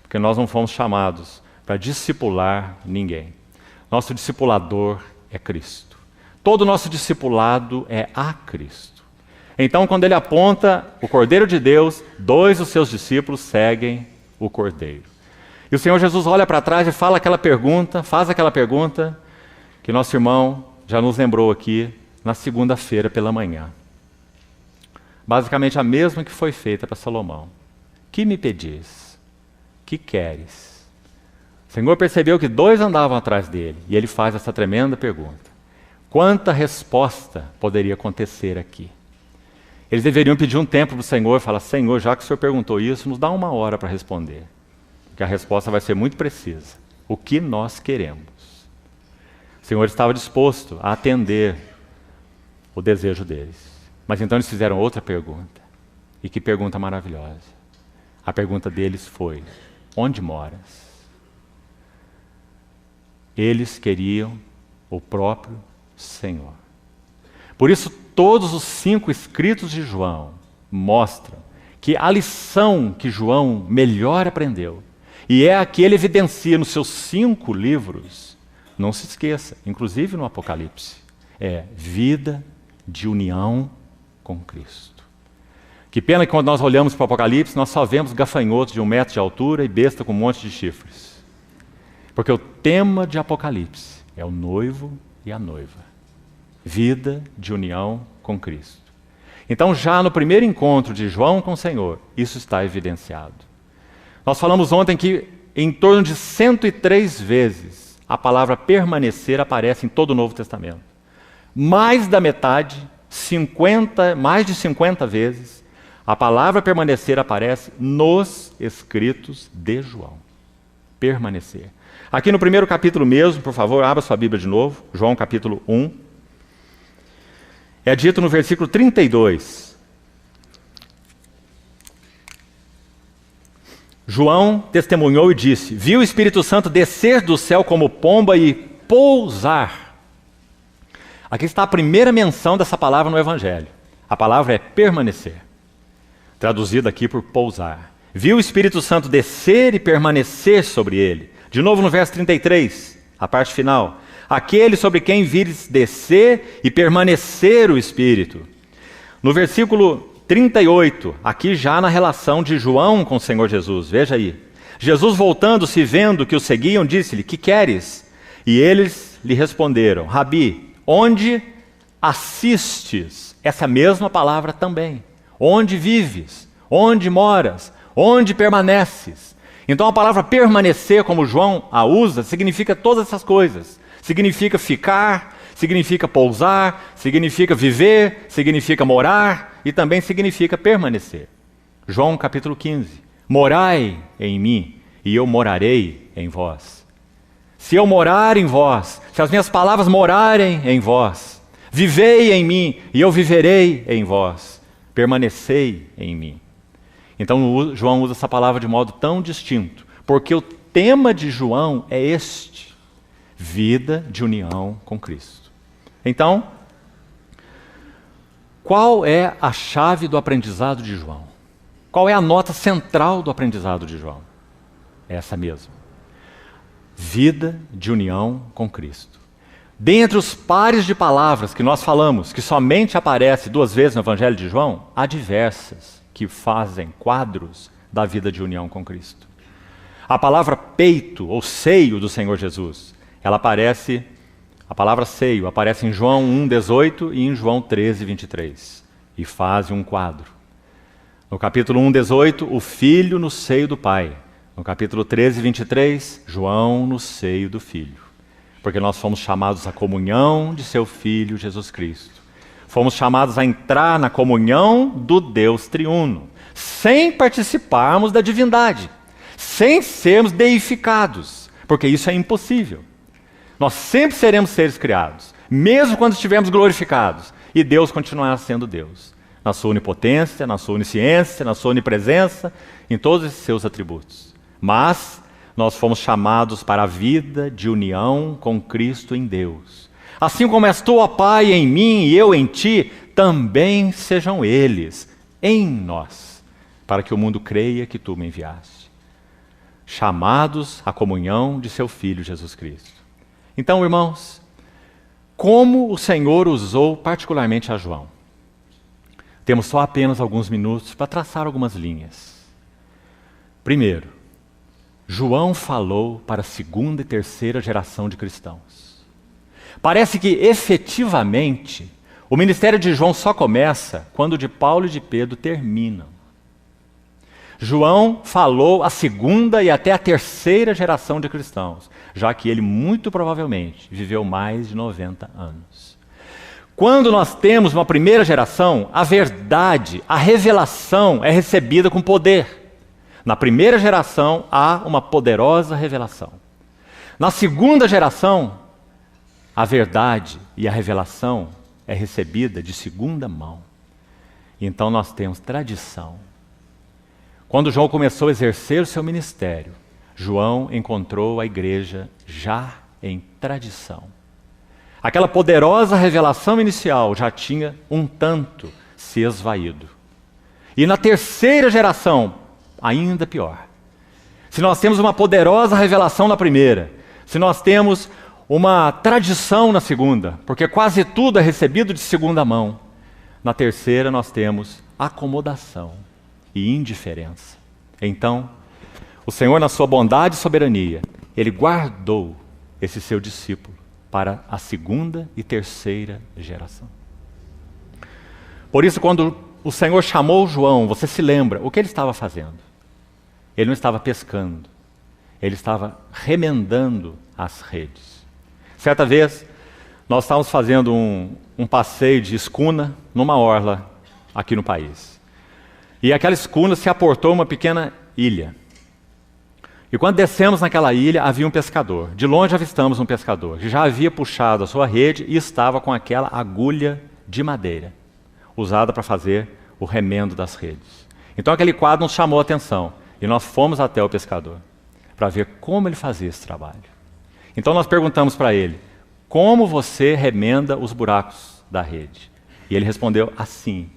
Porque nós não fomos chamados para discipular ninguém. Nosso discipulador é Cristo. Todo o nosso discipulado é a Cristo. Então, quando ele aponta o Cordeiro de Deus, dois dos seus discípulos seguem o Cordeiro. E o Senhor Jesus olha para trás e faz aquela pergunta que nosso irmão já nos lembrou aqui na segunda-feira pela manhã. Basicamente a mesma que foi feita para Salomão. Que me pedis? Que queres? O Senhor percebeu que dois andavam atrás dele e ele faz essa tremenda pergunta. Quanta resposta poderia acontecer aqui? Eles deveriam pedir um tempo para o Senhor e falar, Senhor, já que o Senhor perguntou isso, nos dá 1 hora para responder. Porque a resposta vai ser muito precisa. O que nós queremos? O Senhor estava disposto a atender o desejo deles. Mas então eles fizeram outra pergunta. E que pergunta maravilhosa. A pergunta deles foi, onde moras? Eles queriam o próprio Senhor. Por isso, todos os 5 escritos de João mostram que a lição que João melhor aprendeu, e é a que ele evidencia nos seus 5 livros, não se esqueça, inclusive no Apocalipse, é vida de união com Cristo. Que pena que quando nós olhamos para o Apocalipse, nós só vemos gafanhotos de 1 metro de altura e besta com um monte de chifres. Porque o tema de Apocalipse é o noivo e a noiva. Vida de união com Cristo. Então, já no primeiro encontro de João com o Senhor, isso está evidenciado. Nós falamos ontem que em torno de 103 vezes a palavra permanecer aparece em todo o Novo Testamento. Mais da metade, mais de 50 vezes, a palavra permanecer aparece nos escritos de João. Permanecer. Aqui no primeiro capítulo mesmo, por favor, abra sua Bíblia de novo, João capítulo 1. É dito no versículo 32. João testemunhou e disse, viu o Espírito Santo descer do céu como pomba e pousar. Aqui está a primeira menção dessa palavra no Evangelho. A palavra é permanecer. Traduzida aqui por pousar. Viu o Espírito Santo descer e permanecer sobre ele. De novo no verso 33, a parte final. Aquele sobre quem vires descer e permanecer o Espírito. No versículo 38, aqui já na relação de João com o Senhor Jesus, veja aí. Jesus voltando-se vendo que o seguiam, disse-lhe, que queres? E eles lhe responderam, Rabi, onde assistes? Essa mesma palavra também. Onde vives? Onde moras? Onde permaneces? Então a palavra permanecer, como João a usa, significa todas essas coisas. Significa ficar, significa pousar, significa viver, significa morar e também significa permanecer. João capítulo 15. Morai em mim e eu morarei em vós. Se eu morar em vós, se as minhas palavras morarem em vós, vivei em mim e eu viverei em vós. Permanecei em mim. Então João usa essa palavra de modo tão distinto, porque o tema de João é este. Vida de união com Cristo. Então, qual é a chave do aprendizado de João? Qual é a nota central do aprendizado de João? É essa mesma. Vida de união com Cristo. Dentre os pares de palavras que nós falamos, que somente aparece 2 vezes no Evangelho de João, há diversas que fazem quadros da vida de união com Cristo. A palavra peito ou seio do Senhor Jesus, a palavra seio aparece em João 1,18 e em João 13,23. E faz um quadro. No capítulo 1,18, o filho no seio do pai. No capítulo 13,23, João no seio do filho. Porque nós fomos chamados à comunhão de seu filho Jesus Cristo. Fomos chamados a entrar na comunhão do Deus triuno, sem participarmos da divindade, sem sermos deificados, porque isso é impossível. Nós sempre seremos seres criados, mesmo quando estivermos glorificados, e Deus continuará sendo Deus, na sua onipotência, na sua onisciência, na sua onipresença, em todos esses seus atributos. Mas nós fomos chamados para a vida de união com Cristo em Deus. Assim como és tu, ó Pai, em mim e eu em ti, também sejam eles em nós, para que o mundo creia que tu me enviaste. Chamados à comunhão de seu Filho Jesus Cristo. Então, irmãos, como o Senhor usou particularmente a João? Temos só apenas alguns minutos para traçar algumas linhas. Primeiro, João falou para a segunda e terceira geração de cristãos. Parece que, efetivamente, o ministério de João só começa quando o de Paulo e de Pedro terminam. João falou à segunda e até à terceira geração de cristãos, já que ele muito provavelmente viveu mais de 90 anos. Quando nós temos uma primeira geração, a verdade, a revelação é recebida com poder. Na primeira geração, há uma poderosa revelação. Na segunda geração, a verdade e a revelação é recebida de segunda mão. Então nós temos tradição. Quando João começou a exercer o seu ministério, João encontrou a igreja já em tradição. Aquela poderosa revelação inicial já tinha um tanto se esvaído. E na terceira geração, ainda pior. Se nós temos uma poderosa revelação na primeira, se nós temos uma tradição na segunda, porque quase tudo é recebido de segunda mão, na terceira nós temos acomodação e indiferença. Então, o Senhor, na sua bondade e soberania, Ele guardou esse seu discípulo para a segunda e terceira geração. Por isso, quando o Senhor chamou João, você se lembra o que ele estava fazendo? Ele não estava pescando, ele estava remendando as redes. Certa vez, nós estávamos fazendo um passeio de escuna numa orla aqui no país. E aquela escuna se aportou uma pequena ilha. E quando descemos naquela ilha, havia um pescador. De longe avistamos um pescador, que já havia puxado a sua rede e estava com aquela agulha de madeira, usada para fazer o remendo das redes. Então aquele quadro nos chamou a atenção, e nós fomos até o pescador, para ver como ele fazia esse trabalho. Então nós perguntamos para ele, como você remenda os buracos da rede? E ele respondeu assim,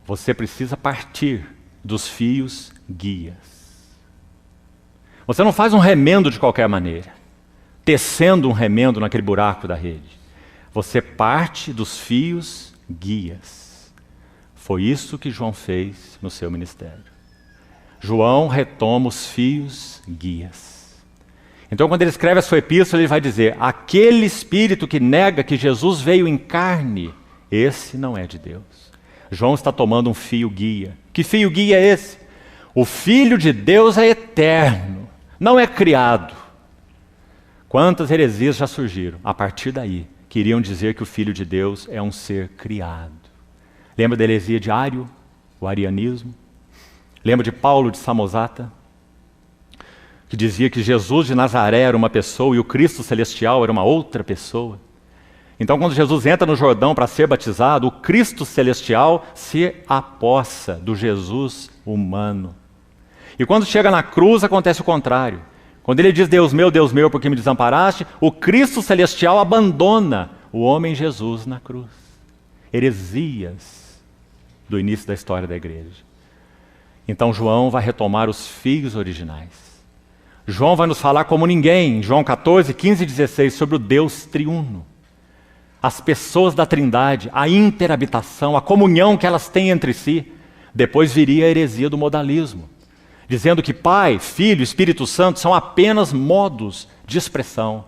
você precisa partir dos fios guias. Você não faz um remendo de qualquer maneira, tecendo um remendo naquele buraco da rede. Você parte dos fios guias. Foi isso que João fez no seu ministério. João retoma os fios guias. Então, quando ele escreve a sua epístola, ele vai dizer, aquele espírito que nega que Jesus veio em carne, esse não é de Deus. João está tomando um fio guia. Que fio guia é esse? O Filho de Deus é eterno, não é criado. Quantas heresias já surgiram a partir daí, queriam dizer que o Filho de Deus é um ser criado. Lembra da heresia de Ário, o arianismo? Lembra de Paulo de Samosata, que dizia que Jesus de Nazaré era uma pessoa e o Cristo celestial era uma outra pessoa? Então, quando Jesus entra no Jordão para ser batizado, o Cristo celestial se apossa do Jesus humano. E quando chega na cruz, acontece o contrário. Quando ele diz, Deus meu, por que me desamparaste? O Cristo celestial abandona o homem Jesus na cruz. Heresias do início da história da igreja. Então, João vai retomar os fios originais. João vai nos falar como ninguém, em João 14, 15 e 16, sobre o Deus triuno. As pessoas da Trindade, a interhabitação, a comunhão que elas têm entre si. Depois viria a heresia do modalismo, dizendo que Pai, Filho, Espírito Santo são apenas modos de expressão,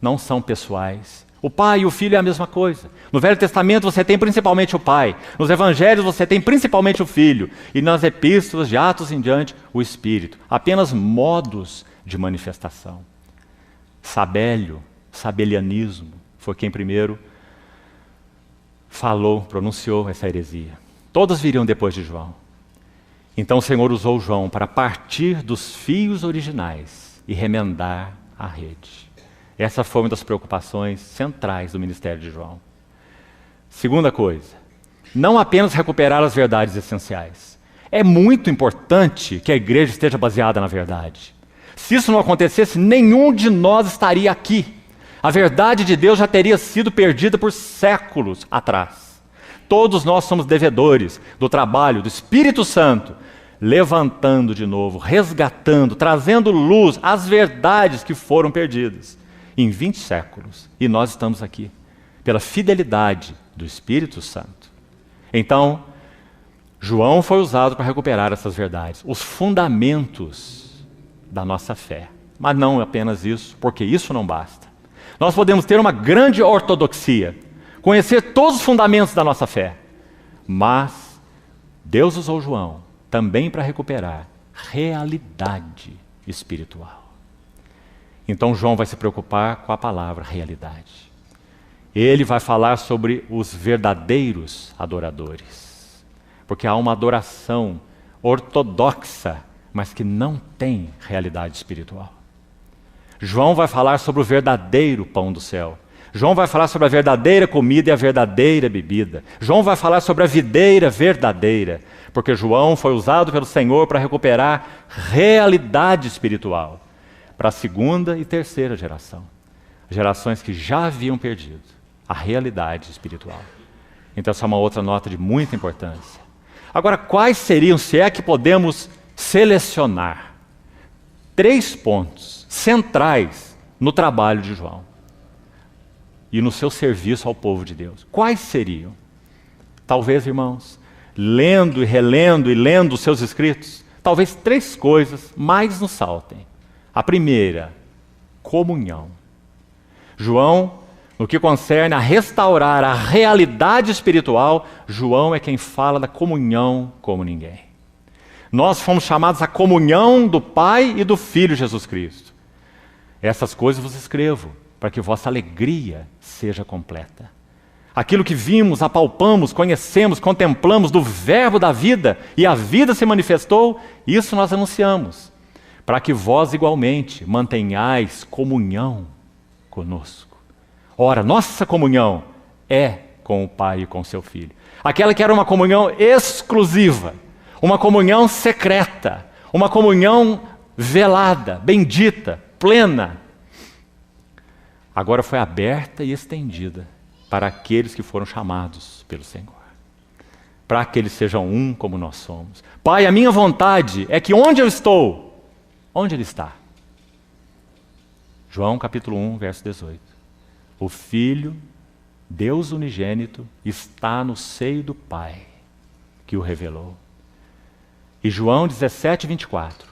não são pessoais. O Pai e o Filho é a mesma coisa. No Velho Testamento você tem principalmente o Pai, nos Evangelhos você tem principalmente o Filho, e nas epístolas de Atos em diante, o Espírito. Apenas modos de manifestação. Sabélio, sabelianismo, foi quem primeiro falou, pronunciou essa heresia. Todos viriam depois de João. Então o Senhor usou João para partir dos fios originais e remendar a rede. Essa foi uma das preocupações centrais do ministério de João. Segunda coisa, não apenas recuperar as verdades essenciais. É muito importante que a igreja esteja baseada na verdade. Se isso não acontecesse, nenhum de nós estaria aqui. A verdade de Deus já teria sido perdida por séculos atrás. Todos nós somos devedores do trabalho do Espírito Santo, levantando de novo, resgatando, trazendo luz às verdades que foram perdidas em 20 séculos. E nós estamos aqui, pela fidelidade do Espírito Santo. Então, João foi usado para recuperar essas verdades, os fundamentos da nossa fé. Mas não apenas isso, porque isso não basta. Nós podemos ter uma grande ortodoxia, conhecer todos os fundamentos da nossa fé, mas Deus usou João também para recuperar realidade espiritual. Então João vai se preocupar com a palavra realidade. Ele vai falar sobre os verdadeiros adoradores, porque há uma adoração ortodoxa, mas que não tem realidade espiritual. João vai falar sobre o verdadeiro pão do céu. João vai falar sobre a verdadeira comida e a verdadeira bebida. João vai falar sobre a videira verdadeira, porque João foi usado pelo Senhor para recuperar realidade espiritual para a segunda e terceira geração. Gerações que já haviam perdido a realidade espiritual. Então essa é uma outra nota de muita importância. Agora, quais seriam, se é que podemos selecionar, 3 pontos centrais no trabalho de João e no seu serviço ao povo de Deus? Quais seriam? Talvez, irmãos, lendo e relendo e lendo os seus escritos, talvez 3 coisas mais nos saltem. A primeira, comunhão. João, no que concerne a restaurar a realidade espiritual, João é quem fala da comunhão como ninguém. Nós fomos chamados à comunhão do Pai e do Filho Jesus Cristo. Essas coisas vos escrevo, para que vossa alegria seja completa. Aquilo que vimos, apalpamos, conhecemos, contemplamos do verbo da vida, e a vida se manifestou, isso nós anunciamos, para que vós igualmente mantenhais comunhão conosco. Ora, nossa comunhão é com o Pai e com o seu Filho. Aquela que era uma comunhão exclusiva, uma comunhão secreta, uma comunhão velada, bendita, plena, agora foi aberta e estendida para aqueles que foram chamados pelo Senhor, para que eles sejam um como nós somos. Pai, a minha vontade é que onde eu estou, onde Ele está? João capítulo 1, verso 18. O Filho, Deus unigênito, está no seio do Pai, que o revelou. E João 17, 24.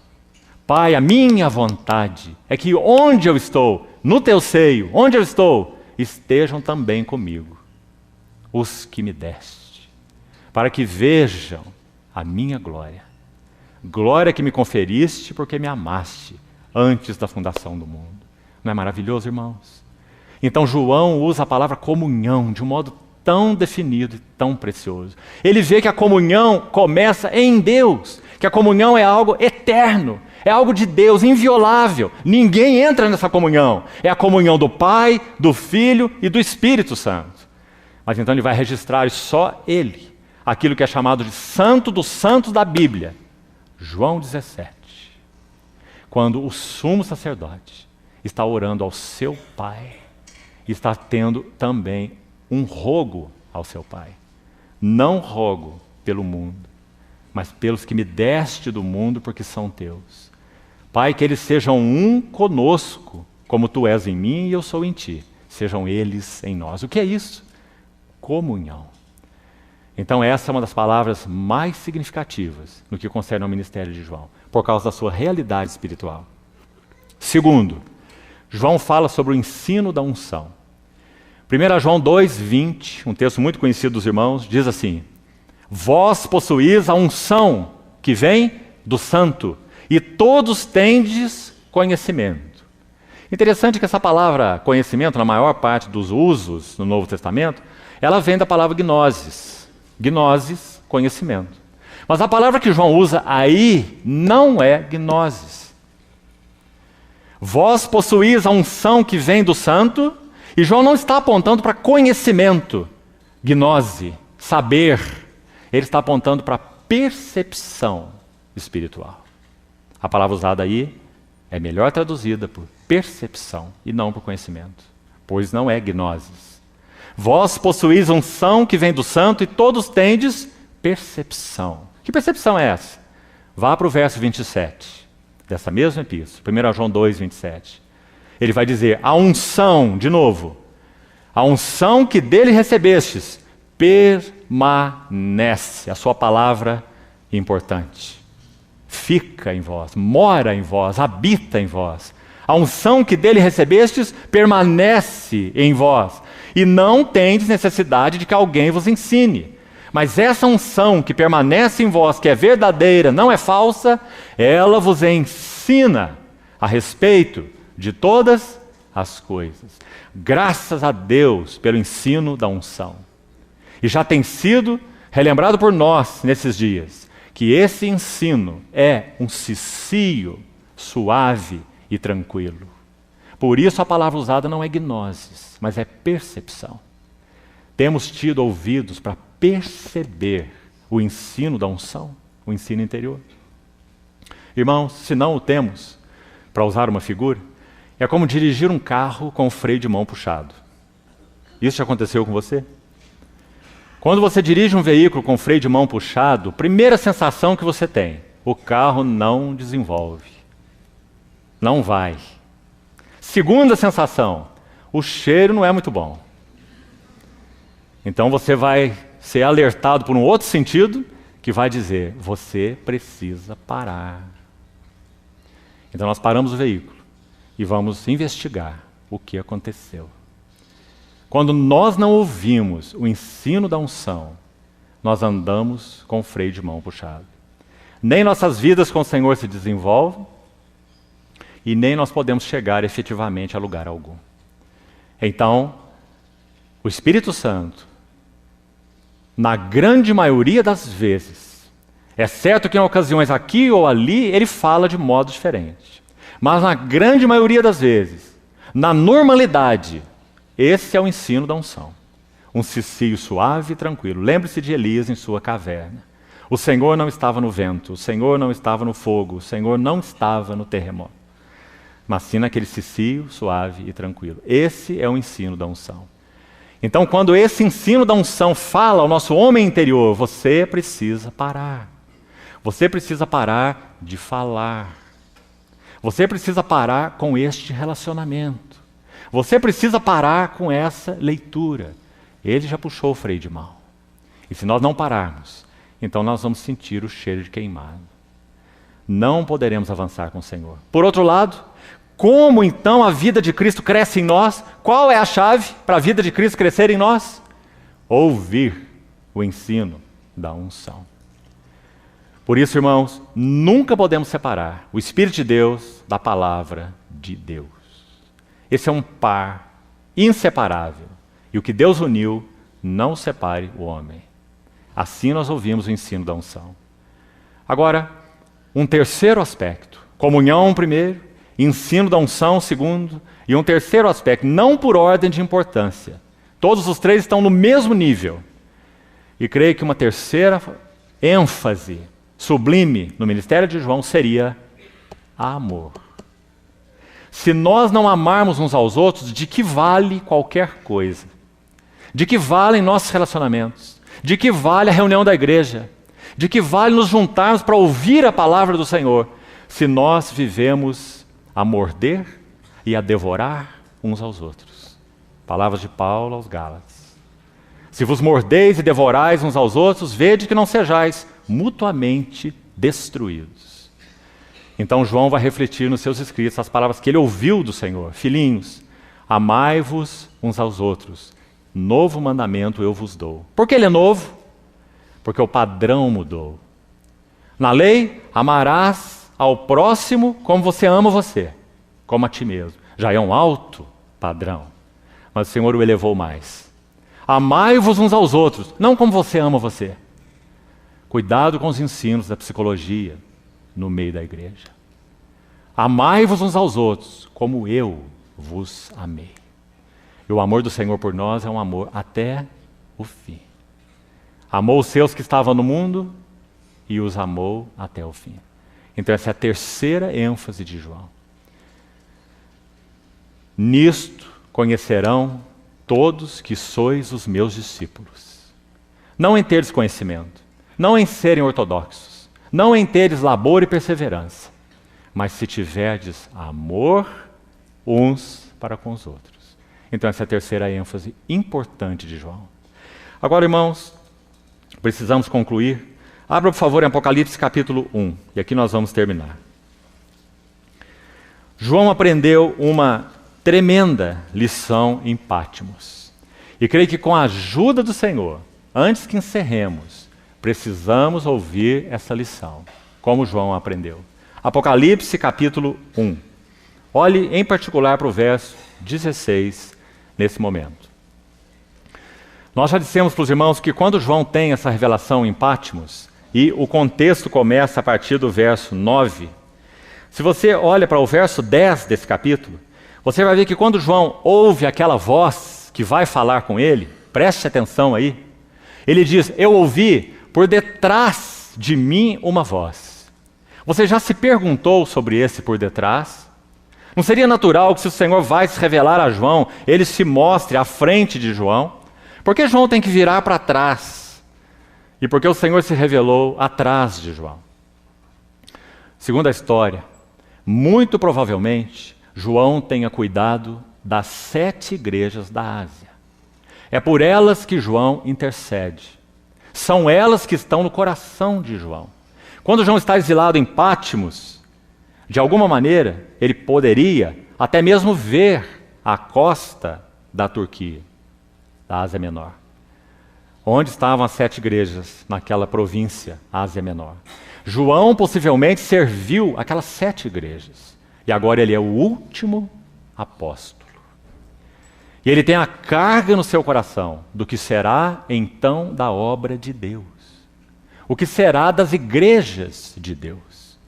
Pai, a minha vontade é que onde eu estou, no teu seio, onde eu estou, estejam também comigo os que me deste, para que vejam a minha glória. Glória que me conferiste porque me amaste antes da fundação do mundo. Não é maravilhoso, irmãos? Então João usa a palavra comunhão de um modo tão definido e tão precioso. Ele vê que a comunhão começa em Deus, que a comunhão é algo eterno, é algo de Deus, inviolável. Ninguém entra nessa comunhão. É a comunhão do Pai, do Filho e do Espírito Santo. Mas então ele vai registrar só ele, aquilo que é chamado de Santo dos Santos da Bíblia. João 17. Quando o sumo sacerdote está orando ao seu Pai, está tendo também um rogo ao seu Pai. Não rogo pelo mundo, mas pelos que me deste do mundo, porque são teus. Pai, que eles sejam um conosco, como tu és em mim e eu sou em ti. Sejam eles em nós. O que é isso? Comunhão. Então essa é uma das palavras mais significativas no que concerne ao ministério de João, por causa da sua realidade espiritual. Segundo, João fala sobre o ensino da unção. 1 João 2:20, um texto muito conhecido dos irmãos, diz assim: vós possuís a unção que vem do Santo, e todos tendes conhecimento. Interessante que essa palavra conhecimento, na maior parte dos usos no Novo Testamento, ela vem da palavra gnosis. Gnosis, conhecimento. Mas a palavra que João usa aí não é gnosis. Vós possuís a unção que vem do Santo, e João não está apontando para conhecimento, gnose, saber. Ele está apontando para percepção espiritual. A palavra usada aí é melhor traduzida por percepção e não por conhecimento, pois não é gnosis. Vós possuís unção que vem do santo e todos tendes percepção. Que percepção é essa? Vá para o verso 27 dessa mesma epístola, 1 João 2, 27. Ele vai dizer, a unção, de novo, a unção que dele recebestes permanece. A sua palavra é importante. Fica em vós, mora em vós, habita em vós. A unção que dele recebestes permanece em vós. E não tendes necessidade de que alguém vos ensine. Mas essa unção que permanece em vós, que é verdadeira, não é falsa, ela vos ensina a respeito de todas as coisas. Graças a Deus pelo ensino da unção. E já tem sido relembrado por nós nesses dias, que esse ensino é um cicio suave e tranquilo. Por isso a palavra usada não é gnosis, mas é percepção. Temos tido ouvidos para perceber o ensino da unção, o ensino interior. Irmãos, se não o temos, para usar uma figura, é como dirigir um carro com o freio de mão puxado. Isso já aconteceu com você? Quando você dirige um veículo com freio de mão puxado, primeira sensação que você tem, o carro não desenvolve. Não vai. Segunda sensação, o cheiro não é muito bom. Então você vai ser alertado por um outro sentido que vai dizer, você precisa parar. Então nós paramos o veículo e vamos investigar o que aconteceu. Quando nós não ouvimos o ensino da unção, nós andamos com o freio de mão puxado. Nem nossas vidas com o Senhor se desenvolvem e nem nós podemos chegar efetivamente a lugar algum. Então, o Espírito Santo, na grande maioria das vezes, é certo que em ocasiões aqui ou ali, ele fala de modo diferente. Mas na grande maioria das vezes, na normalidade, esse é o ensino da unção. Um cicio suave e tranquilo. Lembre-se de Elias em sua caverna. O Senhor não estava no vento, o Senhor não estava no fogo, o Senhor não estava no terremoto. Mas sim naquele cicio suave e tranquilo. Esse é o ensino da unção. Então, quando esse ensino da unção fala ao nosso homem interior, você precisa parar. Você precisa parar de falar. Você precisa parar com este relacionamento. Você precisa parar com essa leitura. Ele já puxou o freio de mão. E se nós não pararmos, então nós vamos sentir o cheiro de queimado. Não poderemos avançar com o Senhor. Por outro lado, como então a vida de Cristo cresce em nós? Qual é a chave para a vida de Cristo crescer em nós? Ouvir o ensino da unção. Por isso, irmãos, nunca podemos separar o Espírito de Deus da palavra de Deus. Esse é um par inseparável. E o que Deus uniu, não separe o homem. Assim nós ouvimos o ensino da unção. Agora, um terceiro aspecto. Comunhão primeiro, ensino da unção segundo, e um terceiro aspecto, não por ordem de importância. Todos os três estão no mesmo nível. E creio que uma terceira ênfase sublime no ministério de João seria amor. Se nós não amarmos uns aos outros, de que vale qualquer coisa? De que valem nossos relacionamentos? De que vale a reunião da igreja? De que vale nos juntarmos para ouvir a palavra do Senhor? Se nós vivemos a morder e a devorar uns aos outros. Palavras de Paulo aos Gálatas. Se vos mordeis e devorais uns aos outros, vede que não sejais mutuamente destruídos. Então João vai refletir nos seus escritos as palavras que ele ouviu do Senhor. Filhinhos, amai-vos uns aos outros. Novo mandamento eu vos dou. Por que ele é novo? Porque o padrão mudou. Na lei, amarás ao próximo como você ama você, como a ti mesmo. Já é um alto padrão. Mas o Senhor o elevou mais. Amai-vos uns aos outros, não como você ama você. Cuidado com os ensinos da psicologia no meio da igreja. Amai-vos uns aos outros, como eu vos amei. E o amor do Senhor por nós é um amor até o fim. Amou os seus que estavam no mundo e os amou até o fim. Então essa é a terceira ênfase de João. Nisto conhecerão todos que sois os meus discípulos. Não em teres conhecimento, não em serem ortodoxos, não em teres labor e perseverança, mas se tiverdes amor uns para com os outros. Então essa é a terceira ênfase importante de João. Agora, irmãos, precisamos concluir. Abra, por favor, em Apocalipse capítulo 1, e aqui nós vamos terminar. João aprendeu uma tremenda lição em Patmos. E creio que com a ajuda do Senhor, antes que encerremos, precisamos ouvir essa lição, como João aprendeu. Apocalipse capítulo 1. Olhe em particular para o verso 16 nesse momento. Nós já dissemos para os irmãos que quando João tem essa revelação em Patmos, e o contexto começa a partir do verso 9, se você olha para o verso 10 desse capítulo, você vai ver que quando João ouve aquela voz que vai falar com ele, preste atenção aí, ele diz: eu ouvi por detrás de mim uma voz. Você já se perguntou sobre esse por detrás? Não seria natural que, se o Senhor vai se revelar a João, ele se mostre à frente de João? Por que João tem que virar para trás? E por que o Senhor se revelou atrás de João? Segundo a história, muito provavelmente, João tenha cuidado das 7 igrejas da Ásia. É por elas que João intercede. São elas que estão no coração de João. Quando João está exilado em Patmos, de alguma maneira, ele poderia até mesmo ver a costa da Turquia, da Ásia Menor. Onde estavam as 7 igrejas naquela província, Ásia Menor. João possivelmente serviu aquelas 7 igrejas. E agora ele é o último apóstolo. E ele tem a carga no seu coração do que será então da obra de Deus. O que será das igrejas de Deus.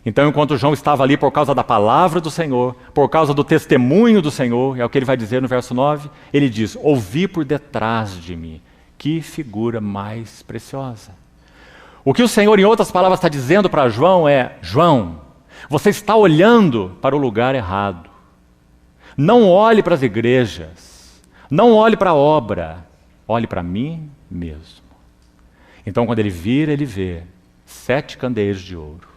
Então, enquanto João estava ali por causa da palavra do Senhor, por causa do testemunho do Senhor, é o que ele vai dizer no verso 9, ele diz: ouvi por detrás de mim. Que figura mais preciosa. O que o Senhor, em outras palavras, está dizendo para João é: João, você está olhando para o lugar errado. Não olhe para as igrejas, não olhe para a obra, olhe para mim mesmo. Então, quando ele vira, ele vê 7 candeeiros de ouro.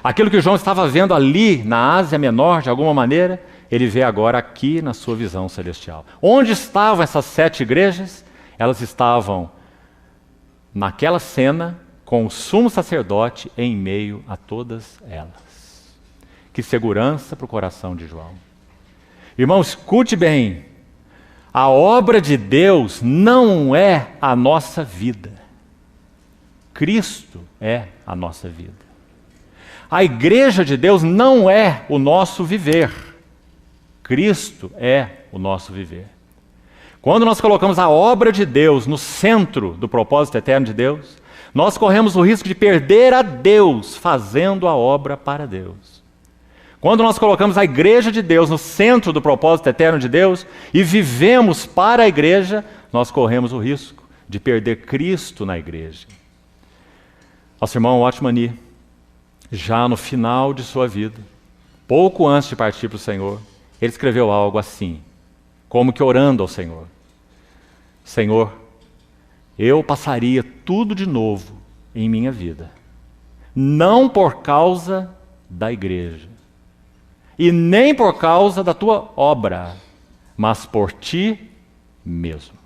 Aquilo que João estava vendo ali na Ásia Menor, de alguma maneira, ele vê agora aqui na sua visão celestial. Onde estavam essas 7 igrejas? Elas estavam naquela cena com o sumo sacerdote em meio a todas elas. Que segurança para o coração de João. Irmão, escute bem. A obra de Deus não é a nossa vida. Cristo é a nossa vida. A igreja de Deus não é o nosso viver. Cristo é o nosso viver. Quando nós colocamos a obra de Deus no centro do propósito eterno de Deus, nós corremos o risco de perder a Deus fazendo a obra para Deus. Quando nós colocamos a igreja de Deus no centro do propósito eterno de Deus e vivemos para a igreja, nós corremos o risco de perder Cristo na igreja. Nosso irmão Watchman, já no final de sua vida, pouco antes de partir para o Senhor, ele escreveu algo assim, como que orando ao Senhor: Senhor, eu passaria tudo de novo em minha vida, não por causa da igreja, e nem por causa da tua obra, mas por ti mesmo.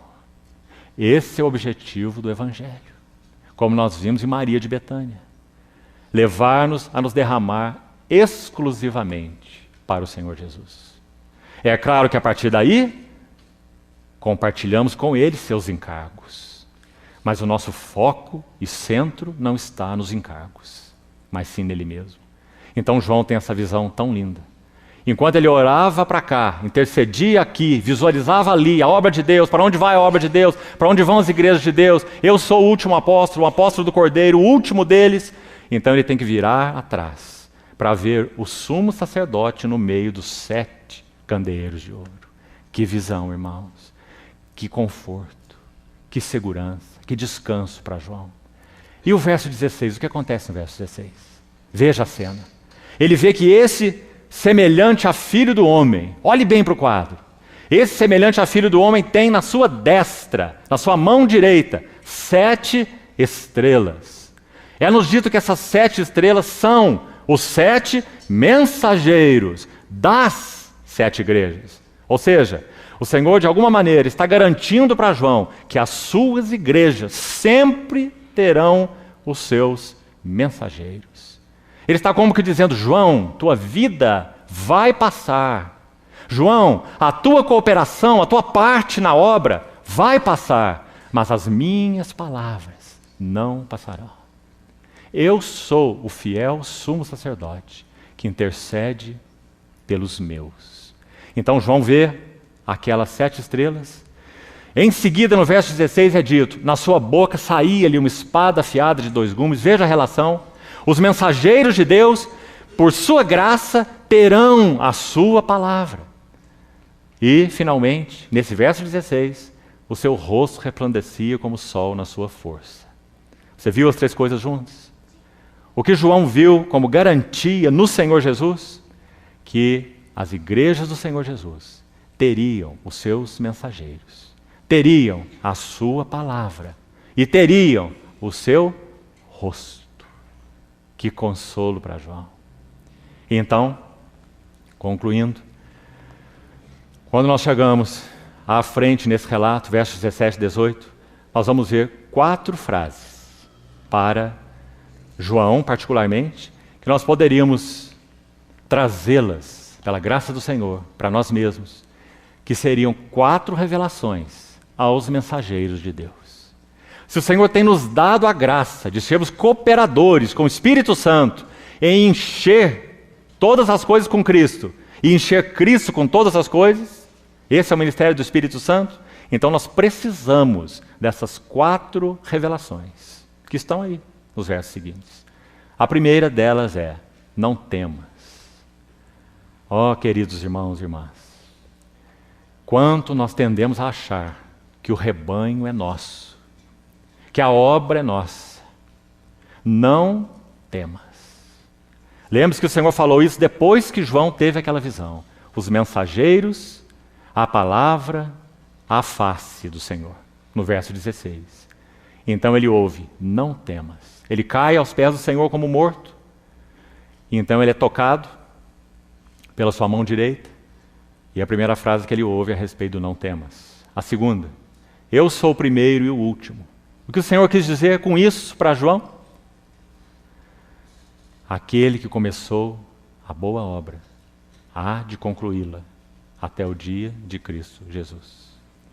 Esse é o objetivo do Evangelho, como nós vimos em Maria de Betânia. Levar-nos a nos derramar exclusivamente para o Senhor Jesus. É claro que a partir daí, compartilhamos com Ele seus encargos. Mas o nosso foco e centro não está nos encargos, mas sim nele mesmo. Então João tem essa visão tão linda. Enquanto ele orava para cá, intercedia aqui, visualizava ali a obra de Deus, para onde vai a obra de Deus, para onde vão as igrejas de Deus, eu sou o último apóstolo, o apóstolo do Cordeiro, o último deles. Então ele tem que virar atrás, para ver o sumo sacerdote no meio dos 7 candeeiros de ouro. Que visão, irmãos, que conforto, que segurança, que descanso para João. E o verso 16, o que acontece no verso 16? Veja a cena. Ele vê que esse semelhante a filho do homem. Olhe bem para o quadro. Esse semelhante a filho do homem tem na sua destra, na sua mão direita, 7 estrelas. É-nos dito que essas 7 estrelas são os 7 mensageiros das 7 igrejas. Ou seja, o Senhor, de alguma maneira, está garantindo para João que as suas igrejas sempre terão os seus mensageiros. Ele está como que dizendo: João, tua vida vai passar. João, a tua cooperação, a tua parte na obra vai passar, mas as minhas palavras não passarão. Eu sou o fiel sumo sacerdote que intercede pelos meus. Então João vê aquelas 7 estrelas. Em seguida, no verso 16 é dito: na sua boca saía-lhe uma espada afiada de 2 gumes. Veja a relação. Os mensageiros de Deus, por sua graça, terão a sua palavra. E, finalmente, nesse verso 16, o seu rosto resplandecia como o sol na sua força. Você viu as 3 coisas juntas? O que João viu como garantia no Senhor Jesus? Que as igrejas do Senhor Jesus teriam os seus mensageiros, teriam a sua palavra e teriam o seu rosto. Que consolo para João. E então, concluindo, quando nós chegamos à frente nesse relato, versos 17 e 18, nós vamos ver 4 frases para João, particularmente, que nós poderíamos trazê-las, pela graça do Senhor, para nós mesmos, que seriam 4 revelações aos mensageiros de Deus. Se o Senhor tem nos dado a graça de sermos cooperadores com o Espírito Santo em encher todas as coisas com Cristo e encher Cristo com todas as coisas, esse é o ministério do Espírito Santo, então nós precisamos dessas 4 revelações que estão aí nos versos seguintes. A primeira delas é: não temas. Ó, queridos irmãos e irmãs, quanto nós tendemos a achar que o rebanho é nosso, que a obra é nossa. Não temas. Lembre-se que o Senhor falou isso depois que João teve aquela visão. Os mensageiros, a palavra, a face do Senhor. No verso 16. Então ele ouve: não temas. Ele cai aos pés do Senhor como morto. E então ele é tocado pela sua mão direita. E a primeira frase que ele ouve é a respeito do não temas. A segunda: eu sou o primeiro e o último. O que o Senhor quis dizer com isso para João? Aquele que começou a boa obra há de concluí-la até o dia de Cristo Jesus.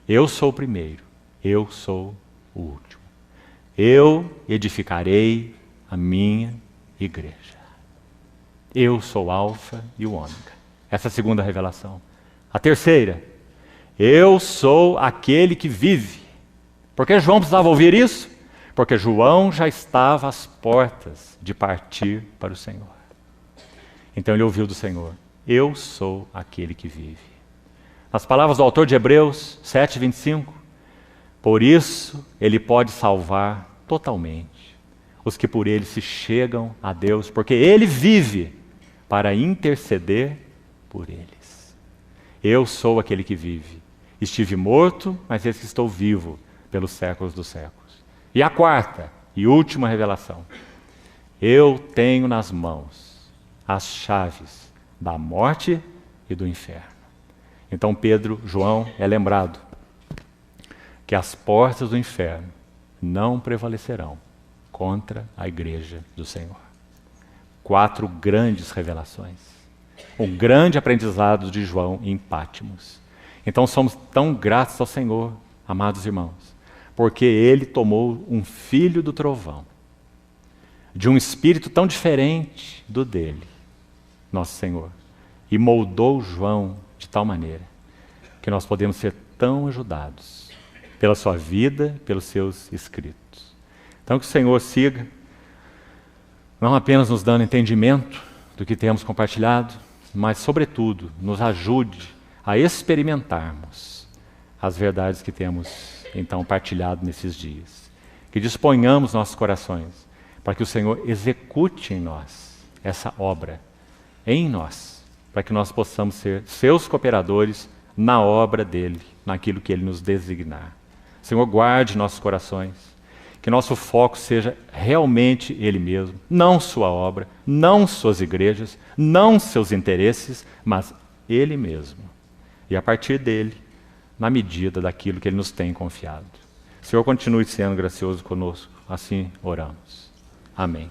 Eu sou o primeiro, eu sou o último. Eu edificarei a minha igreja. Eu sou o Alfa e o Ômega. Essa é a segunda revelação. A terceira: eu sou aquele que vive. Por que João precisava ouvir isso? Porque João já estava às portas de partir para o Senhor. Então ele ouviu do Senhor: eu sou aquele que vive. As palavras do autor de Hebreus 7:25, por isso ele pode salvar totalmente os que por ele se chegam a Deus, porque ele vive para interceder por eles. Eu sou aquele que vive. Estive morto, mas eis que estou vivo pelos séculos dos séculos. E a quarta e última revelação: eu tenho nas mãos as chaves da morte e do inferno. Então João é lembrado que as portas do inferno não prevalecerão contra a igreja do Senhor. 4 grandes revelações. Um grande aprendizado de João em Patmos. Então somos tão gratos ao Senhor, amados irmãos, porque ele tomou um filho do trovão, de um espírito tão diferente do dele, nosso Senhor, e moldou João de tal maneira que nós podemos ser tão ajudados pela sua vida, pelos seus escritos. Então que o Senhor siga, não apenas nos dando entendimento do que temos compartilhado, mas sobretudo nos ajude a experimentarmos as verdades que temos então partilhado nesses dias. Que disponhamos nossos corações para que o Senhor execute em nós essa obra, em nós, para que nós possamos ser seus cooperadores na obra dele, naquilo que ele nos designar. Senhor, guarde nossos corações, que nosso foco seja realmente ele mesmo, não sua obra, não suas igrejas, não seus interesses, mas ele mesmo. E a partir dele, na medida daquilo que ele nos tem confiado. Senhor, continue sendo gracioso conosco. Assim oramos. Amém.